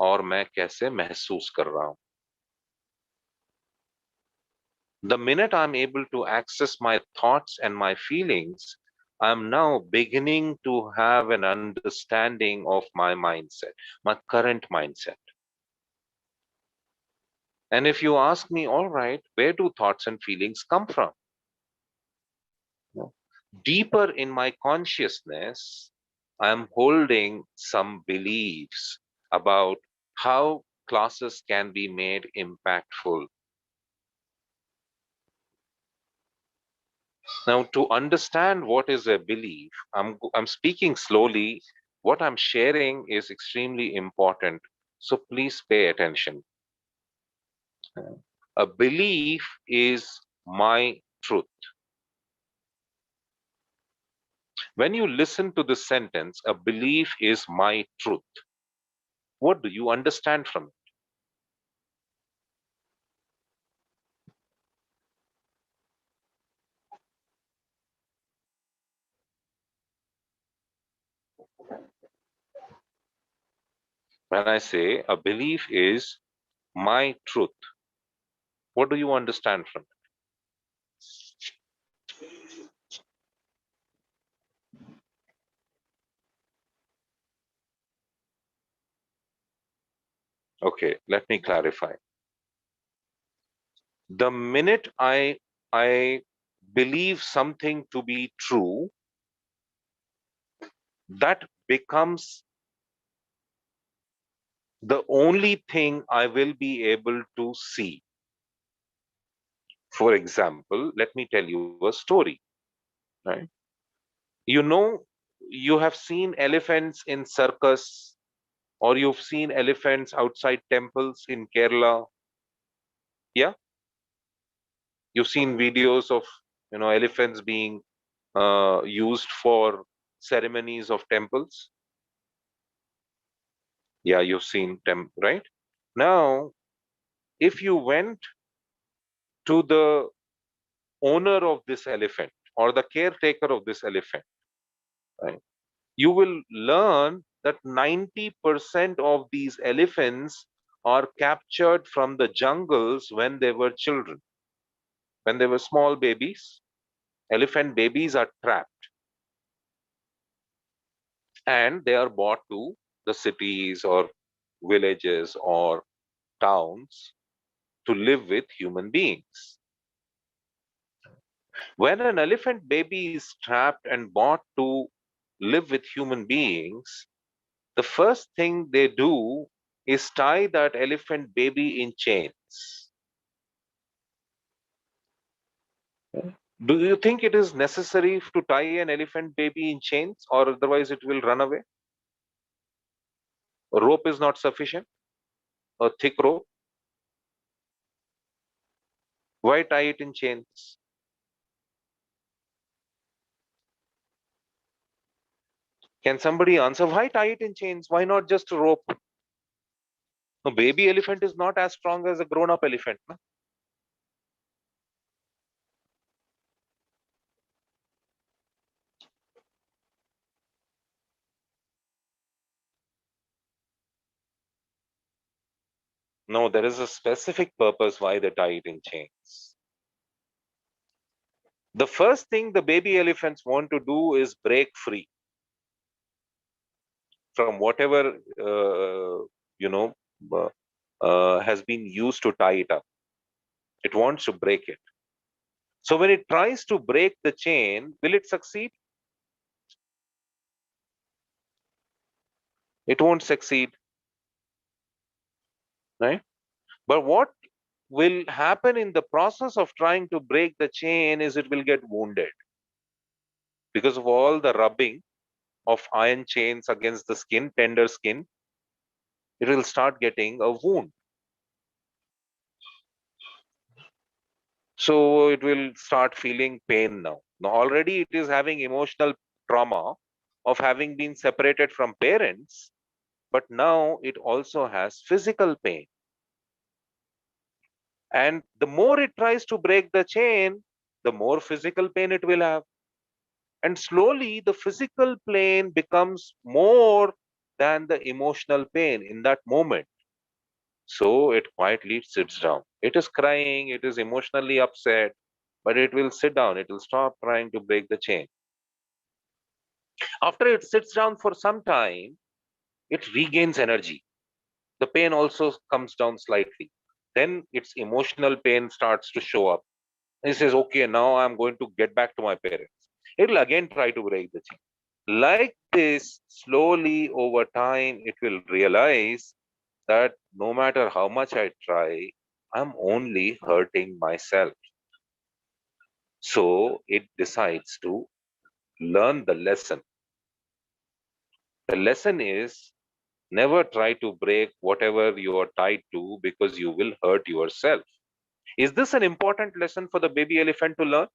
और मैं कैसे महसूस कर रहा हूं. The minute I'm able to access my thoughts and my feelings, I'm now beginning to have an understanding of my mindset, my current mindset. And if you ask me, all right, where do thoughts and feelings come from? Deeper in my consciousness, I'm holding some beliefs about how classes can be made impactful. Now, to understand what is a belief, I'm speaking slowly. What I'm sharing is extremely important. So please pay attention. A belief is my truth. When you listen to this sentence, a belief is my truth. What do you understand from it? When I say a belief is my truth, what do you understand from it? Okay, let me clarify. The minute I believe something to be true, that becomes the only thing I will be able to see. For example, let me tell you a story, right? You know, you have seen elephants in circus, or you've seen elephants outside temples in Kerala. Yeah, you've seen videos of elephants being used for ceremonies of temples. Yeah, you've seen them, right? Now, if you went to the owner of this elephant or the caretaker of this elephant, right, you will learn that 90% of these elephants are captured from the jungles when they were children. When they were small babies, elephant babies are trapped and they are brought to the cities or villages or towns to live with human beings. When an elephant baby is trapped and brought to live with human beings, the first thing they do is tie that elephant baby in chains. Do you think it is necessary to tie an elephant baby in chains, or otherwise it will run away? A rope is not sufficient, a thick rope. Why tie it in chains? Can somebody answer why tie it in chains? Why not just a rope? A baby elephant is not as strong as a grown-up elephant. No? No, there is a specific purpose why they tie it in chains. The first thing the baby elephants want to do is break free from whatever has been used to tie it up. It wants to break it. So when it tries to break the chain, will it succeed? It won't succeed, right? But what will happen in the process of trying to break the chain is it will get wounded because of all the rubbing of iron chains against the skin, tender skin. It will start getting a wound. So it will start feeling pain now. Now already it is having emotional trauma of having been separated from parents, but now it also has physical pain. And the more it tries to break the chain, the more physical pain it will have. And slowly the physical pain becomes more than the emotional pain in that moment. So it quietly sits down. It is crying, it is emotionally upset, but it will sit down. It will stop trying to break the chain. After it sits down for some time, it regains energy. The pain also comes down slightly. Then its emotional pain starts to show up. He says, okay, now I'm going to get back to my parents. It will again try to break the chain. Like this, slowly over time, it will realize that no matter how much I try, I'm only hurting myself. So it decides to learn the lesson. The lesson is never try to break whatever you are tied to because you will hurt yourself. Is this an important lesson for the baby elephant to learn?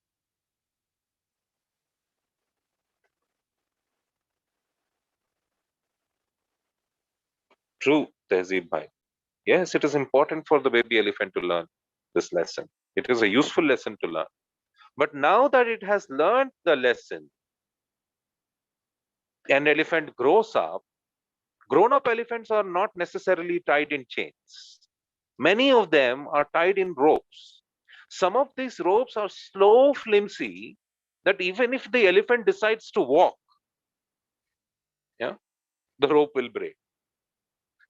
True, Tehzeeb Bhai. Yes, it is important for the baby elephant to learn this lesson. It is a useful lesson to learn. But now that it has learned the lesson, an elephant grows up, grown up elephants are not necessarily tied in chains. Many of them are tied in ropes. Some of these ropes are so flimsy that even if the elephant decides to walk, yeah, the rope will break.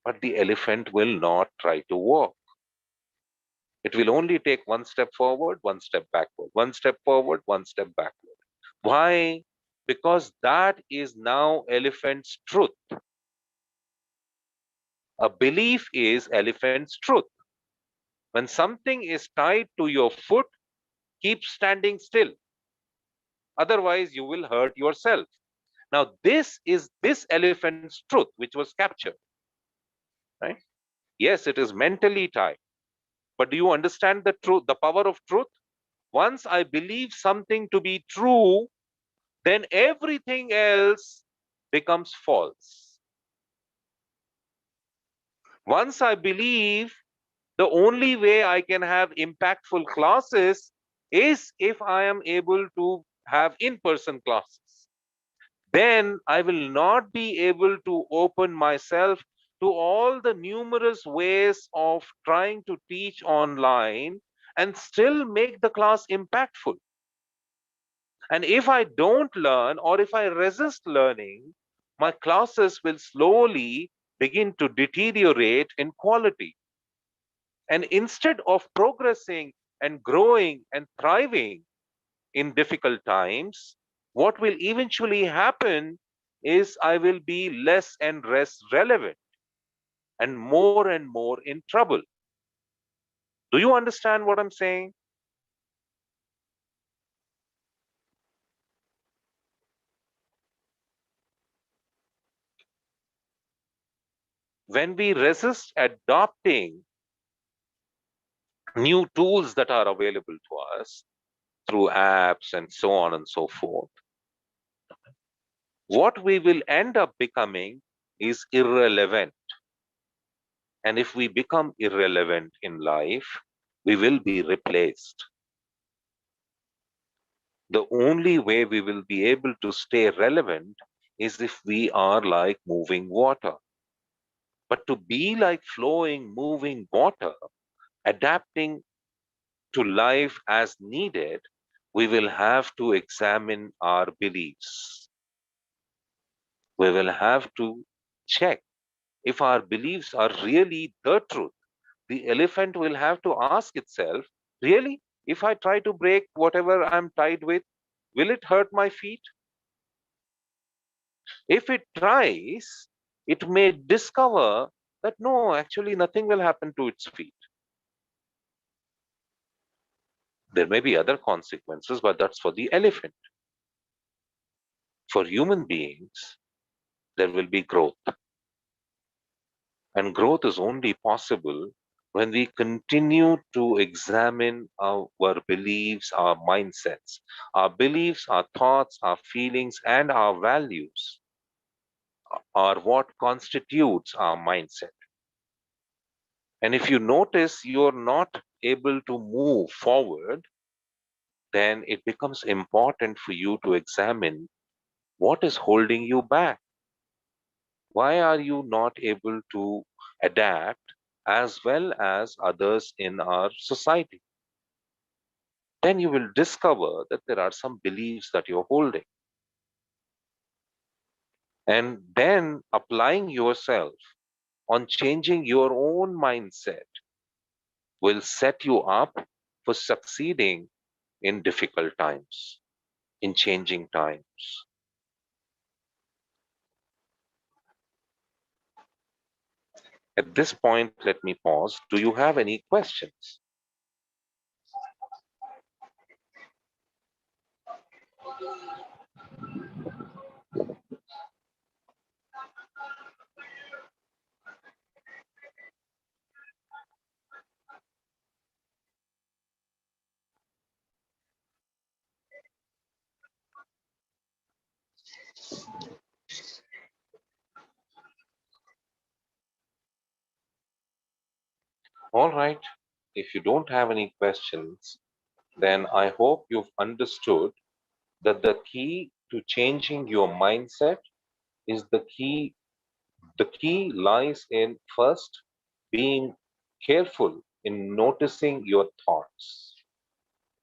But the elephant will not try to walk. It will only take one step forward, one step backward, one step forward, one step backward. Why? Because that is now elephant's truth. A belief is elephant's truth. When something is tied to your foot, keep standing still. Otherwise, you will hurt yourself. Now, this is this elephant's truth, which was captured. Right? Yes, it is mentally tied. But do you understand the truth, the power of truth? Once I believe something to be true, then everything else becomes false. Once I believe the only way I can have impactful classes is if I am able to have in-person classes, then I will not be able to open myself to all the numerous ways of trying to teach online and still make the class impactful. And if I don't learn or if I resist learning, my classes will slowly begin to deteriorate in quality. And instead of progressing and growing and thriving in difficult times, what will eventually happen is I will be less and less relevant and more in trouble. Do you understand what I'm saying? When we resist adopting new tools that are available to us through apps and so on and so forth, what we will end up becoming is irrelevant. And if we become irrelevant in life, we will be replaced. The only way we will be able to stay relevant is if we are like moving water. But to be like flowing, moving water, adapting to life as needed, we will have to examine our beliefs. We will have to check if our beliefs are really the truth. The elephant will have to ask itself, really, if I try to break whatever I'm tied with, will it hurt my feet? If it tries, it may discover that no, actually nothing will happen to its feet. There may be other consequences, but that's for the elephant. For human beings, there will be growth. And growth is only possible when we continue to examine our beliefs, our mindsets. Our beliefs, our thoughts, our feelings, and our values are what constitutes our mindset. And if you notice you're not able to move forward, then it becomes important for you to examine what is holding you back. Why are you not able to adapt as well as others in our society? Then you will discover that there are some beliefs that you're holding. And then applying yourself on changing your own mindset will set you up for succeeding in difficult times, in changing times. At this point, let me pause. Do you have any questions? All right. If you don't have any questions, then I hope you've understood that the key to changing your mindset is the key lies in first being careful in noticing your thoughts.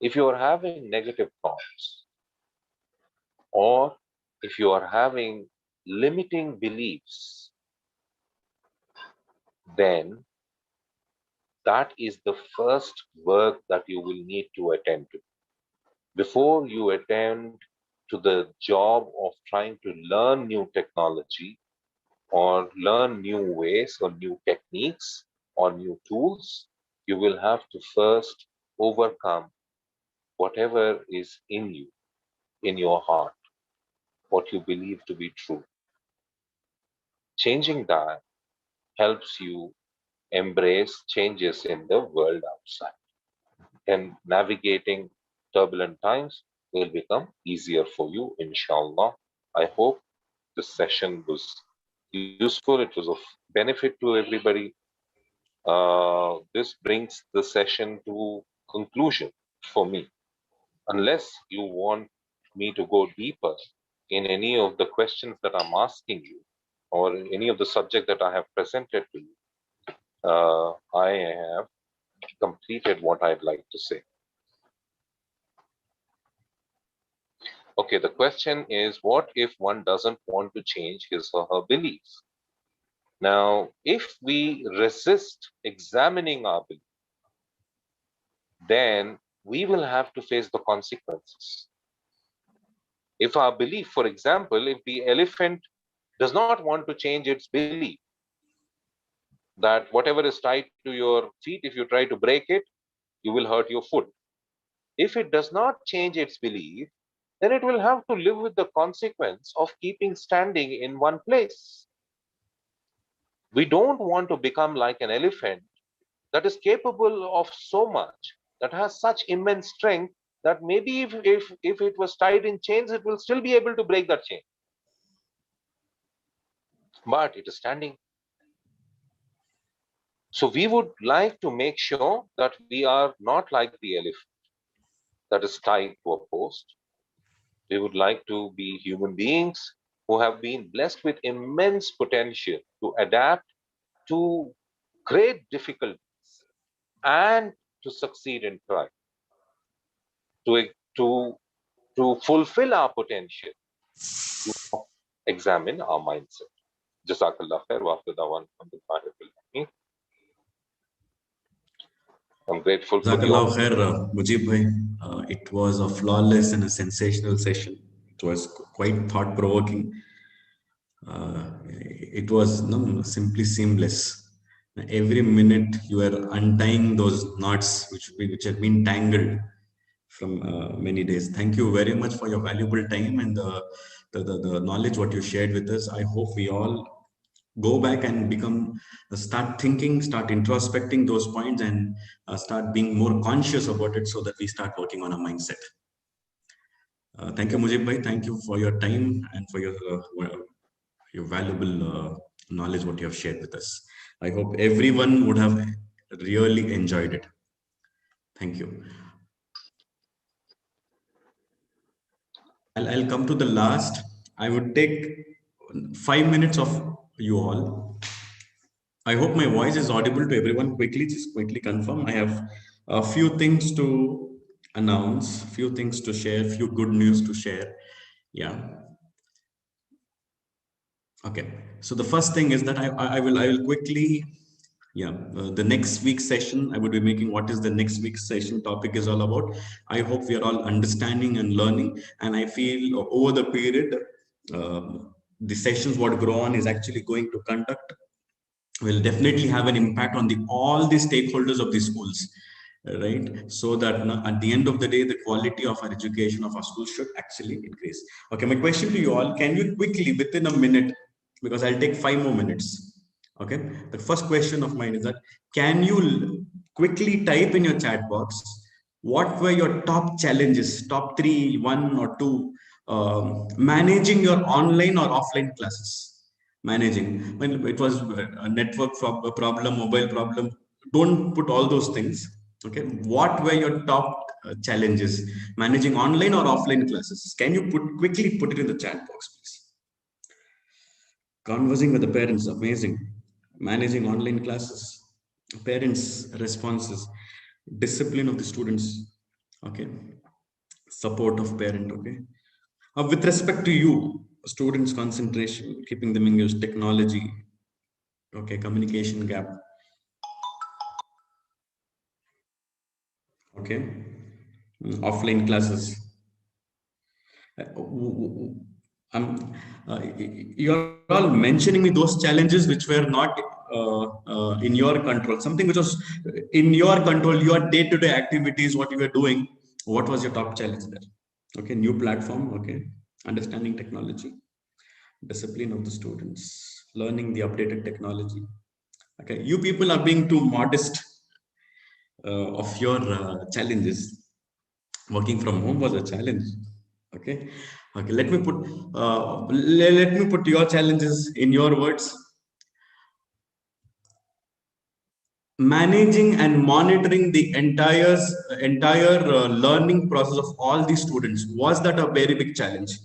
If you are having negative thoughts, or if you are having limiting beliefs, then that is the first work that you will need to attend to. Before you attend to the job of trying to learn new technology or learn new ways or new techniques or new tools, you will have to first overcome whatever is in you, in your heart, what you believe to be true. Changing that helps you embrace changes in the world outside. And navigating turbulent times will become easier for you, inshallah. I hope this session was useful. It was of benefit to everybody. This brings the session to conclusion for me. Unless you want me to go deeper in any of the questions that I'm asking you or any of the subject that I have presented to you, I have completed what I'd like to say. Okay, the question is, what if one doesn't want to change his or her beliefs? Now, if we resist examining our beliefs, then we will have to face the consequences. If our belief, for example, if the elephant does not want to change its belief that whatever is tied to your feet, if you try to break it, you will hurt your foot. If it does not change its belief, then it will have to live with the consequence of keeping standing in one place. We don't want to become like an elephant that is capable of so much, that has such immense strength that maybe if it was tied in chains, it will still be able to break that chain. But it is standing. So we would like to make sure that we are not like the elephant that is tied to a post. We would like to be human beings who have been blessed with immense potential to adapt to great difficulties and to succeed and thrive, to, to, to fulfill our potential, to examine our mindset. Jazakallah khair wa afdawan. I'm grateful for the Jazakallah khair, Mujib bhai. It was a flawless and a sensational session. It was quite thought-provoking. It was simply seamless. Every minute you are untying those knots which have been tangled from many days. Thank you very much for your valuable time and the knowledge what you shared with us. I hope we all go back and start thinking, start introspecting those points, and start being more conscious about it so that we start working on a mindset. Thank you, Mujib bhai. Thank you for your time and for your valuable knowledge what you have shared with us. I hope everyone would have really enjoyed it. Thank you. I'll come to the last. I would take 5 minutes of you all. I hope my voice is audible to everyone. Just quickly confirm. I have a few things to announce, few things to share, few good news to share. Yeah. Okay. So the first thing is that I will quickly. Yeah, the next week's session, I would be making what is the next week's session topic is all about. I hope we are all understanding and learning. And I feel over the period, the sessions what GrowOn is actually going to conduct will definitely have an impact on all the stakeholders of the schools, right? So that at the end of the day, the quality of our education of our schools should actually increase. Okay, my question to you all, can you quickly, within a minute, because I'll take 5 more minutes. Okay, the first question of mine is that, can you quickly type in your chat box, what were your top challenges, top 3, 1 or 2, managing your online or offline classes? Managing, when it was a network problem, mobile problem, don't put all those things. Okay, what were your top challenges managing online or offline classes? Can you quickly put it in the chat box, please? Conversing with the parents, amazing. Managing online classes, parents responses, discipline of the students, okay, support of parent, okay. With respect to you, students concentration, keeping them engaged, technology, okay, communication gap, okay, offline classes. You're all mentioning me those challenges which were not in your control, something which was in your control, your day-to-day activities, what you were doing. What was your top challenge there? Okay, new platform, okay, understanding technology, discipline of the students, learning the updated technology. Okay, you people are being too modest of your challenges. Working from home was a challenge. Okay, okay. Let me put your challenges in your words. Managing and monitoring the entire learning process of all the students, was that a very big challenge?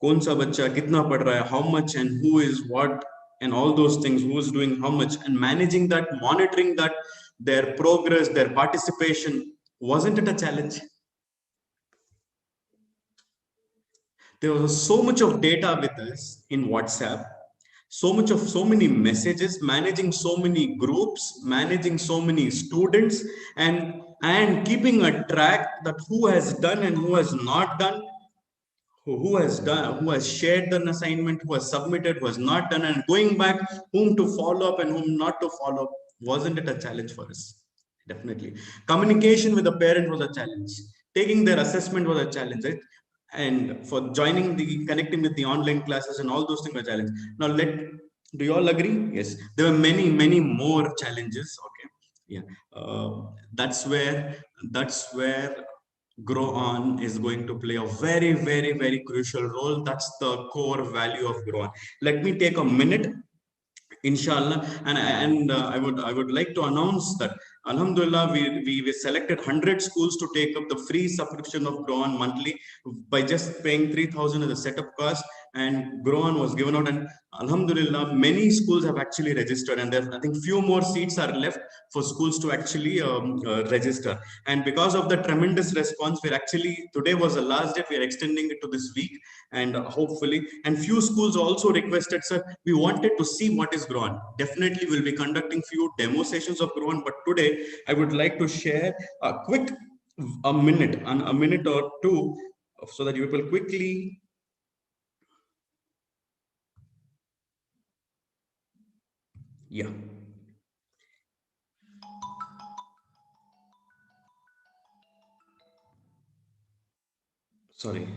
Kaun sa bachcha kitna pad raha hai, how much, and who is what, and all those things, who is doing how much, and managing that, monitoring that, their progress, their participation, wasn't it a challenge? There was so much of data with us in WhatsApp, so many messages, managing so many groups, managing so many students, and keeping a track that who has done and who has not done, who has shared an assignment, who has submitted, who has not done, and going back whom to follow up and whom not to follow up. Wasn't it a challenge for us? Definitely. Communication with the parent was a challenge. Taking their assessment was a challenge, right? And for connecting with the online classes and all those things were a challenge. Now Do you all agree? Yes. There were many, many more challenges. Okay. Yeah. That's where GrowOn is going to play a very, very, very crucial role. That's the core value of GrowOn. Let me take a minute, inshallah, and I would like to announce that alhamdulillah we selected 100 schools to take up the free subscription of GrowOn monthly by just paying 3,000 as a setup cost, and GrowOn was given out, and alhamdulillah many schools have actually registered, and there I think few more seats are left for schools to actually register. And because of the tremendous response, we're actually, today was the last day, we're extending it to this week, and hopefully, and few schools also requested, sir, we wanted to see what is GrowOn. Definitely we'll be conducting few demo sessions of GrowOn, but today I would like to share a quick a minute or two, so that you will quickly yeah. Sorry.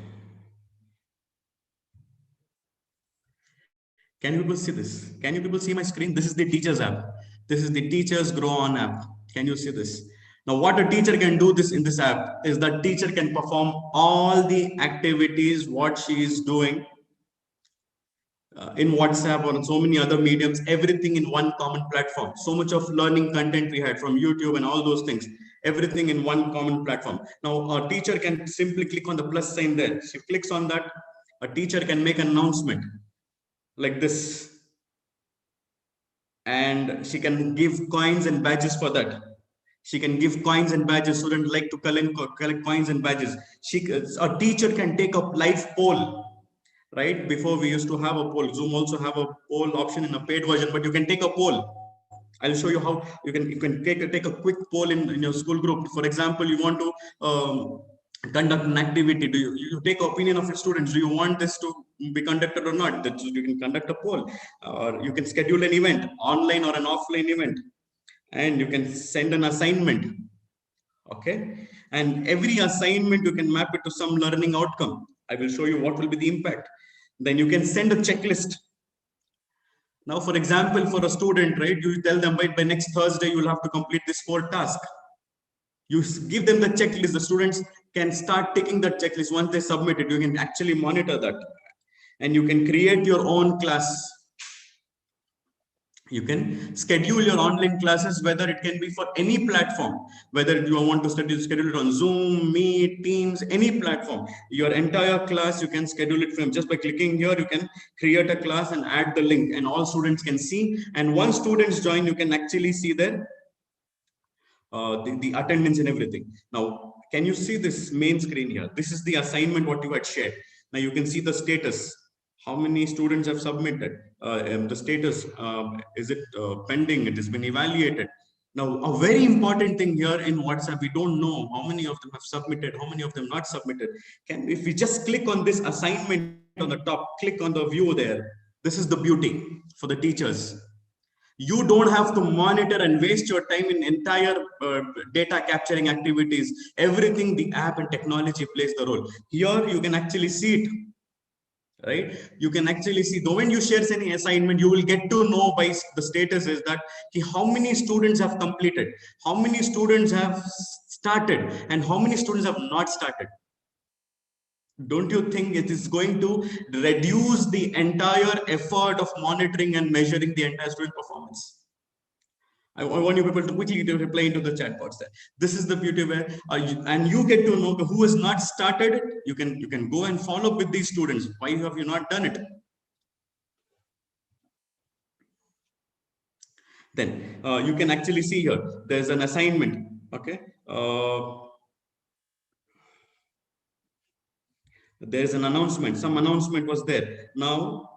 Can you people see this? Can you people see my screen? This is the teachers app. This is the teachers GrowOn app. Can you see this? Now, what a teacher can do this in this app is that teacher can perform all the activities what she is doing in WhatsApp or so many other mediums, everything in one common platform. So much of learning content we had from YouTube and all those things, everything in one common platform. Now, a teacher can simply click on the plus sign there. She clicks on that. A teacher can make an announcement like this, and she can give coins and badges for that. She can give coins and badges. Students like to collect coins and badges. A teacher can take up live poll. Right before, we used to have a poll. Zoom also have a poll option in a paid version, but you can take a poll. I'll show you how you can take a quick poll in your school group. For example, you want to conduct an activity. Do you take opinion of your students? Do you want this to be conducted or not? That you can conduct a poll, or you can schedule an event, online or an offline event, and you can send an assignment. Okay, and every assignment you can map it to some learning outcome. I will show you what will be the impact. Then you can send a checklist. Now, for example, for a student, right, you tell them, by next Thursday you will have to complete this 4 task. You give them the checklist. The students can start taking that checklist. Once they submit it, you can actually monitor that, and you can create your own class. You can schedule your online classes, whether it can be for any platform, whether you want to schedule it on Zoom, Meet, Teams, any platform. Your entire class, you can schedule it from just by clicking here. You can create a class and add the link, and all students can see. And once students join, you can actually see their the attendance and everything. Now, can you see this main screen here? This is the assignment what you had shared. Now you can see the status. How many students have submitted? The status, is it pending? It has been evaluated. Now, a very important thing here in WhatsApp, we don't know how many of them have submitted, how many of them not submitted. If we just click on this assignment on the top, click on the view there. This is the beauty for the teachers. You don't have to monitor and waste your time in entire data capturing activities. Everything, the app and technology plays the role. Here, you can actually see it. Right, you can actually see, though when you share any assignment, you will get to know by the status is that how many students have completed, how many students have started, and how many students have not started. Don't you think it is going to reduce the entire effort of monitoring and measuring the entire student performance? I want you people to quickly reply into the chat box there. This is the beauty where and you get to know who has not started it. You can go and follow up with these students. Why have you not done it? Then you can actually see here, there's an assignment. Okay. There's an announcement. Some announcement was there. Now,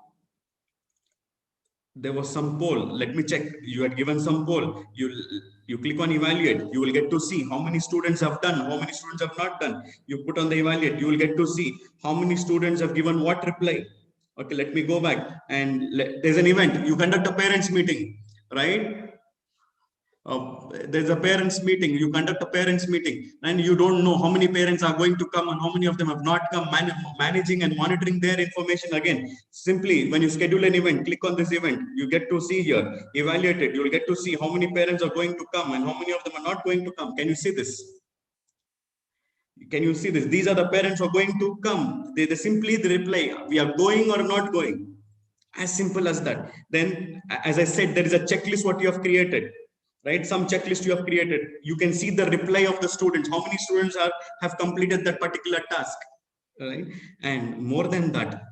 there was some poll. Let me check. You had given some poll. You click on evaluate. You will get to see how many students have done, how many students have not done. You put on the evaluate. You will get to see how many students have given what reply. Okay, let me go back. And there's an event. You conduct a parents meeting, right? There's a parents meeting, you conduct a parents meeting, and you don't know how many parents are going to come and how many of them have not come. Managing and monitoring their information, again, simply when you schedule an event, click on this event, you get to see here, evaluate it, you'll get to see how many parents are going to come and how many of them are not going to come. Can you see this? Can you see this? These are the parents who are going to come. They simply reply, we are going or not going. As simple as that. Then, as I said, there is a checklist what you have created, right? Some checklist you have created. You can see the reply of the students. How many students have completed that particular task, right? And more than that,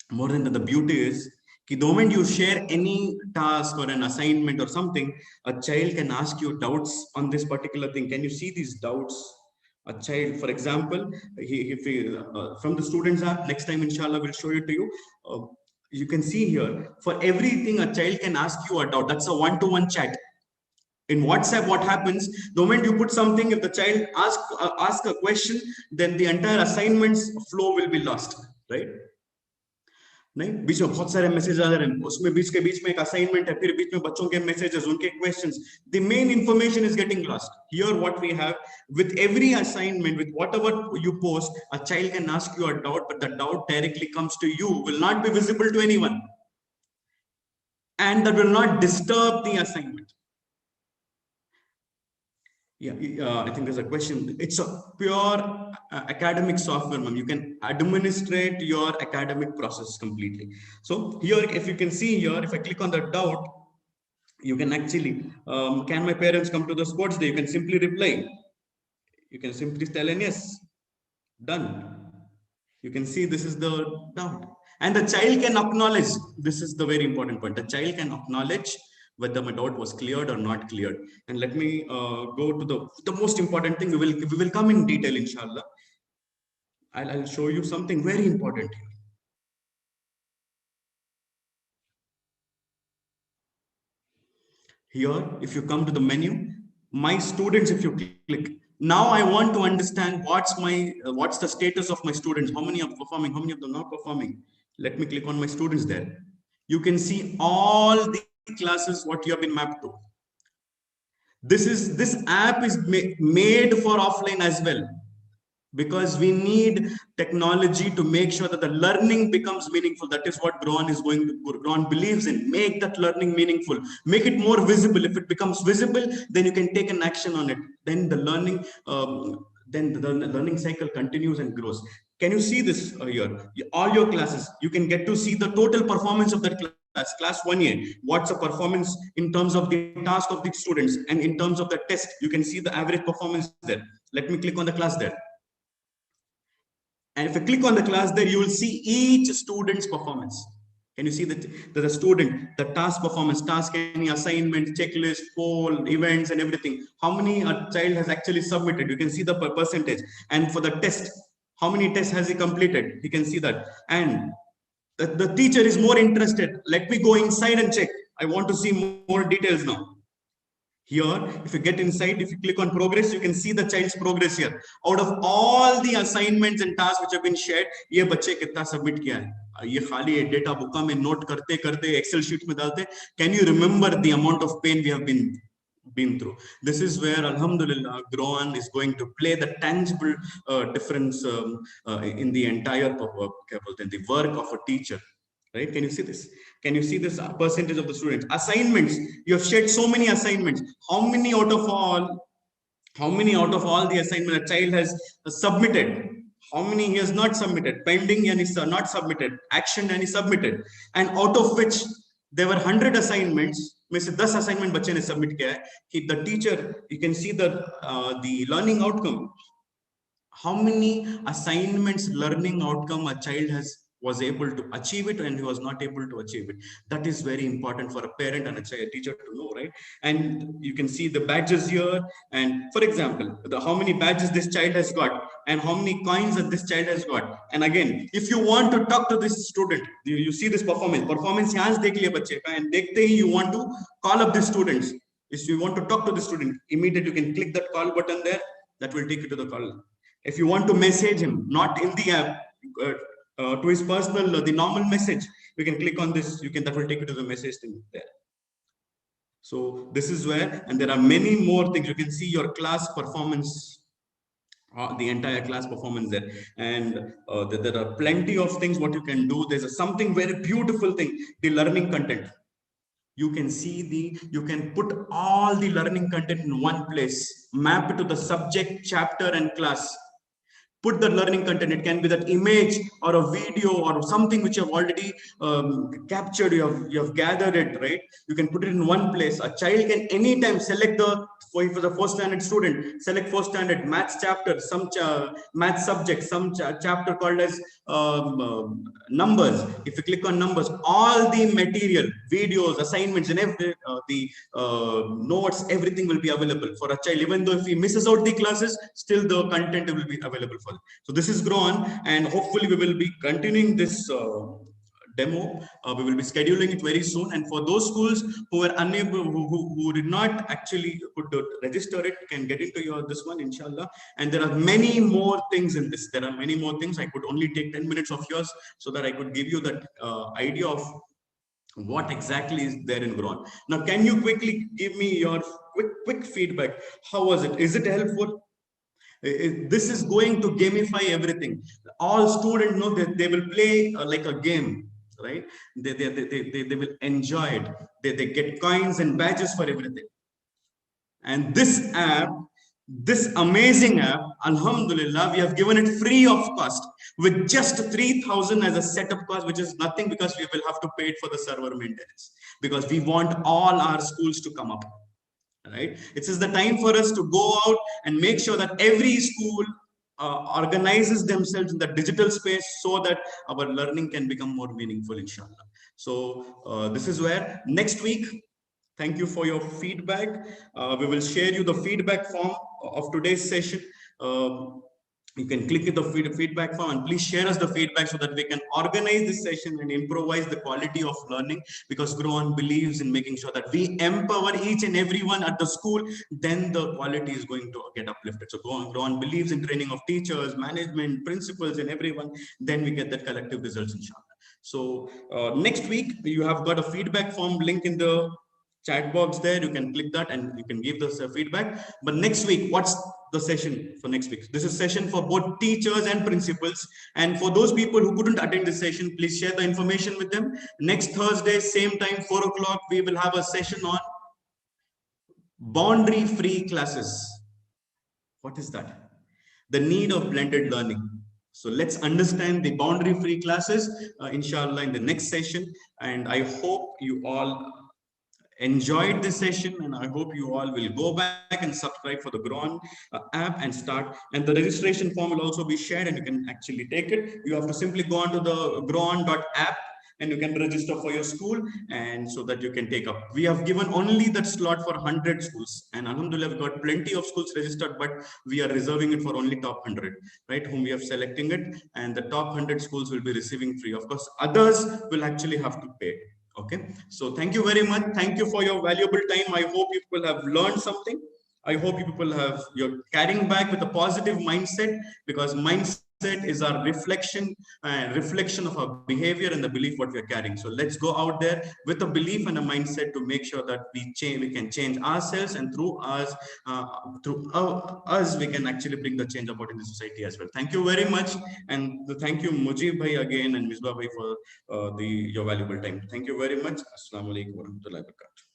the beauty is, the moment you share any task or an assignment or something, a child can ask you doubts on this particular thing. Can you see these doubts? A child, for example, from the students app, next time, inshallah, we'll show it to you. You can see here, for everything, a child can ask you a doubt. That's a one-to-one chat. In WhatsApp, what happens, the moment you put something, if the child ask a question, then the entire assignment's flow will be lost, right? नहीं, बीच में बहुत सारे message आ रहे हैं, उसमें बीच में एक assignment है, फिर बीच में बच्चों के मैसेजेस, उनके questions, the main information is getting lost. Here what we have, with every assignment, with whatever you post, a child can ask you a doubt, but the doubt directly comes to you, will not be visible to anyone, and that will not disturb the assignment. Yeah, I think there's a question. It's a pure academic software, ma'am. You can administrate your academic process completely. So here, if you can see here, if I click on the doubt, you can actually, can my parents come to the sports day? You can simply reply. You can simply tell an yes, done. You can see this is the doubt. And the child can acknowledge, this is the very important point, the child can acknowledge whether my doubt was cleared or not cleared. And let me go to the most important thing. We will come in detail, inshallah. I'll show you something very important here. Here, if you come to the menu, my students, if you click, now I want to understand what's the status of my students, how many are performing, how many of them not performing. Let me click on my students there. You can see all the classes what you have been mapped to. This app is made for offline as well, because we need technology to make sure that the learning becomes meaningful. That is what GrowOn believes in. Make that learning meaningful, make it more visible. If it becomes visible, then you can take an action on it. Then the learning cycle continues and grows. Can you see this here? All your classes, you can get to see the total performance of that class 1A. What's the performance in terms of the task of the students, and in terms of the test, you can see the average performance there. Let me click on the class there. And if I click on the class there, you will see each student's performance. Can you see that the student, the task performance, task, any assignment, checklist, poll, events, and everything. How many a child has actually submitted? You can see the percentage. And for the test, how many tests has he completed? You can see that. And the teacher is more interested. Let me go inside and check. I want to see more details now. Here, if you get inside, if you click on progress, you can see the child's progress here. Out of all the assignments and tasks which have been shared, ये बच्चे कितना submit किया है? ये खाली data book में note करते Excel sheet में डालते. Can you remember the amount of pain we have been through? This is where, alhamdulillah, GrowOn is going to play the tangible difference in the entire the work of a teacher. Right? Can you see this? Can you see this percentage of the students? Assignments, you have shared so many assignments. How many out of all the assignment a child has submitted? How many he has not submitted? Pending and is not submitted, action and is submitted. And out of which there were 100 assignments, में से 10 assignment बच्चे ने submit किया है. The teacher, you can see the learning outcome. How many assignments learning outcome a child was able to achieve it, and he was not able to achieve it. That is very important for a parent and a teacher to know, right? And you can see the badges here. And for example, how many badges this child has got, and how many coins that this child has got. And again, if you want to talk to this student, you see this performance यहाँ से देख लिया बच्चे का, and देखते ही you want to call up the students. If you want to talk to the student, immediately you can click that call button there. That will take you to the call. If you want to message him, not in the app, to his personal, the normal message, you can click on this. That will take you to the message thing there. So this is where, and there are many more things. You can see your class performance, the entire class performance there, and there are plenty of things what you can do. There's something very beautiful thing, the learning content. You can see you can put all the learning content in one place, map it to the subject, chapter, and class. Put the learning content. It can be that image or a video or something which you have already captured. You have gathered it, right? You can put it in one place. A child can anytime select for the first standard student, select first standard maths chapter, some math subject, some chapter called as numbers. If you click on numbers, all the material, videos, assignments, and every the notes, everything will be available for a child. Even though if he misses out the classes, still the content will be available for them. So this is GrowOn, and hopefully we will be continuing this demo. We will be scheduling it very soon, and for those schools who were unable, who did not actually could register it, can get into this one, inshallah. And there are many more things in this. There are many more things. I could only take 10 minutes of yours so that I could give you that idea of what exactly is there in GrowOn. Now, can you quickly give me your quick feedback? How was it? Is it helpful? This is going to gamify everything. All students know that they will play like a game, right? They will enjoy it. They get coins and badges for everything. And this app, this amazing app, alhamdulillah, we have given it free of cost with just 3,000 as a setup cost, which is nothing, because we will have to pay it for the server maintenance, because we want all our schools to come up. Right? It is the time for us to go out and make sure that every school organizes themselves in the digital space so that our learning can become more meaningful, inshallah. So this is where next week, thank you for your feedback. We will share you the feedback form of today's session. You can click the feedback form and please share us the feedback so that we can organize this session and improvise the quality of learning, because GrowOn believes in making sure that we empower each and everyone at the school, then the quality is going to get uplifted. So GrowOn believes in training of teachers, management, principals, and everyone, then we get that collective results, inshallah. So next week, you have got a feedback form link in the chat box there. You can click that and you can give us feedback. But next week, what's the session for next week? This is session for both teachers and principals. And for those people who couldn't attend this session, please share the information with them. Next Thursday, same time, 4 o'clock, we will have a session on boundary-free classes. What is that? The need of blended learning. So let's understand the boundary-free classes, inshallah, in the next session. And I hope you all enjoyed this session, and I hope you all will go back and subscribe for the GrowOn app and start. And the registration form will also be shared, and you can actually take it. You have to simply go onto the growon.app and you can register for your school, and so that you can take up. We have given only that slot for 100 schools, and alhamdulillah, we've got plenty of schools registered, but we are reserving it for only top 100, right, whom we are selecting it, and the top 100 schools will be receiving free. Of course, others will actually have to pay. Okay, so thank you very much. Thank you for your valuable time. I hope you people have learned something. I hope you people you're carrying back with a positive mindset, because mindset is our reflection of our behavior and the belief what we are carrying. So let's go out there with a belief and a mindset to make sure that we can change ourselves, and through us, we can actually bring the change about in the society as well. Thank you very much, and thank you Mujib bhai again and Misbah bhai for your valuable time. Thank you very much. Assalamu alaikum warahmatullahi wabarakatuh.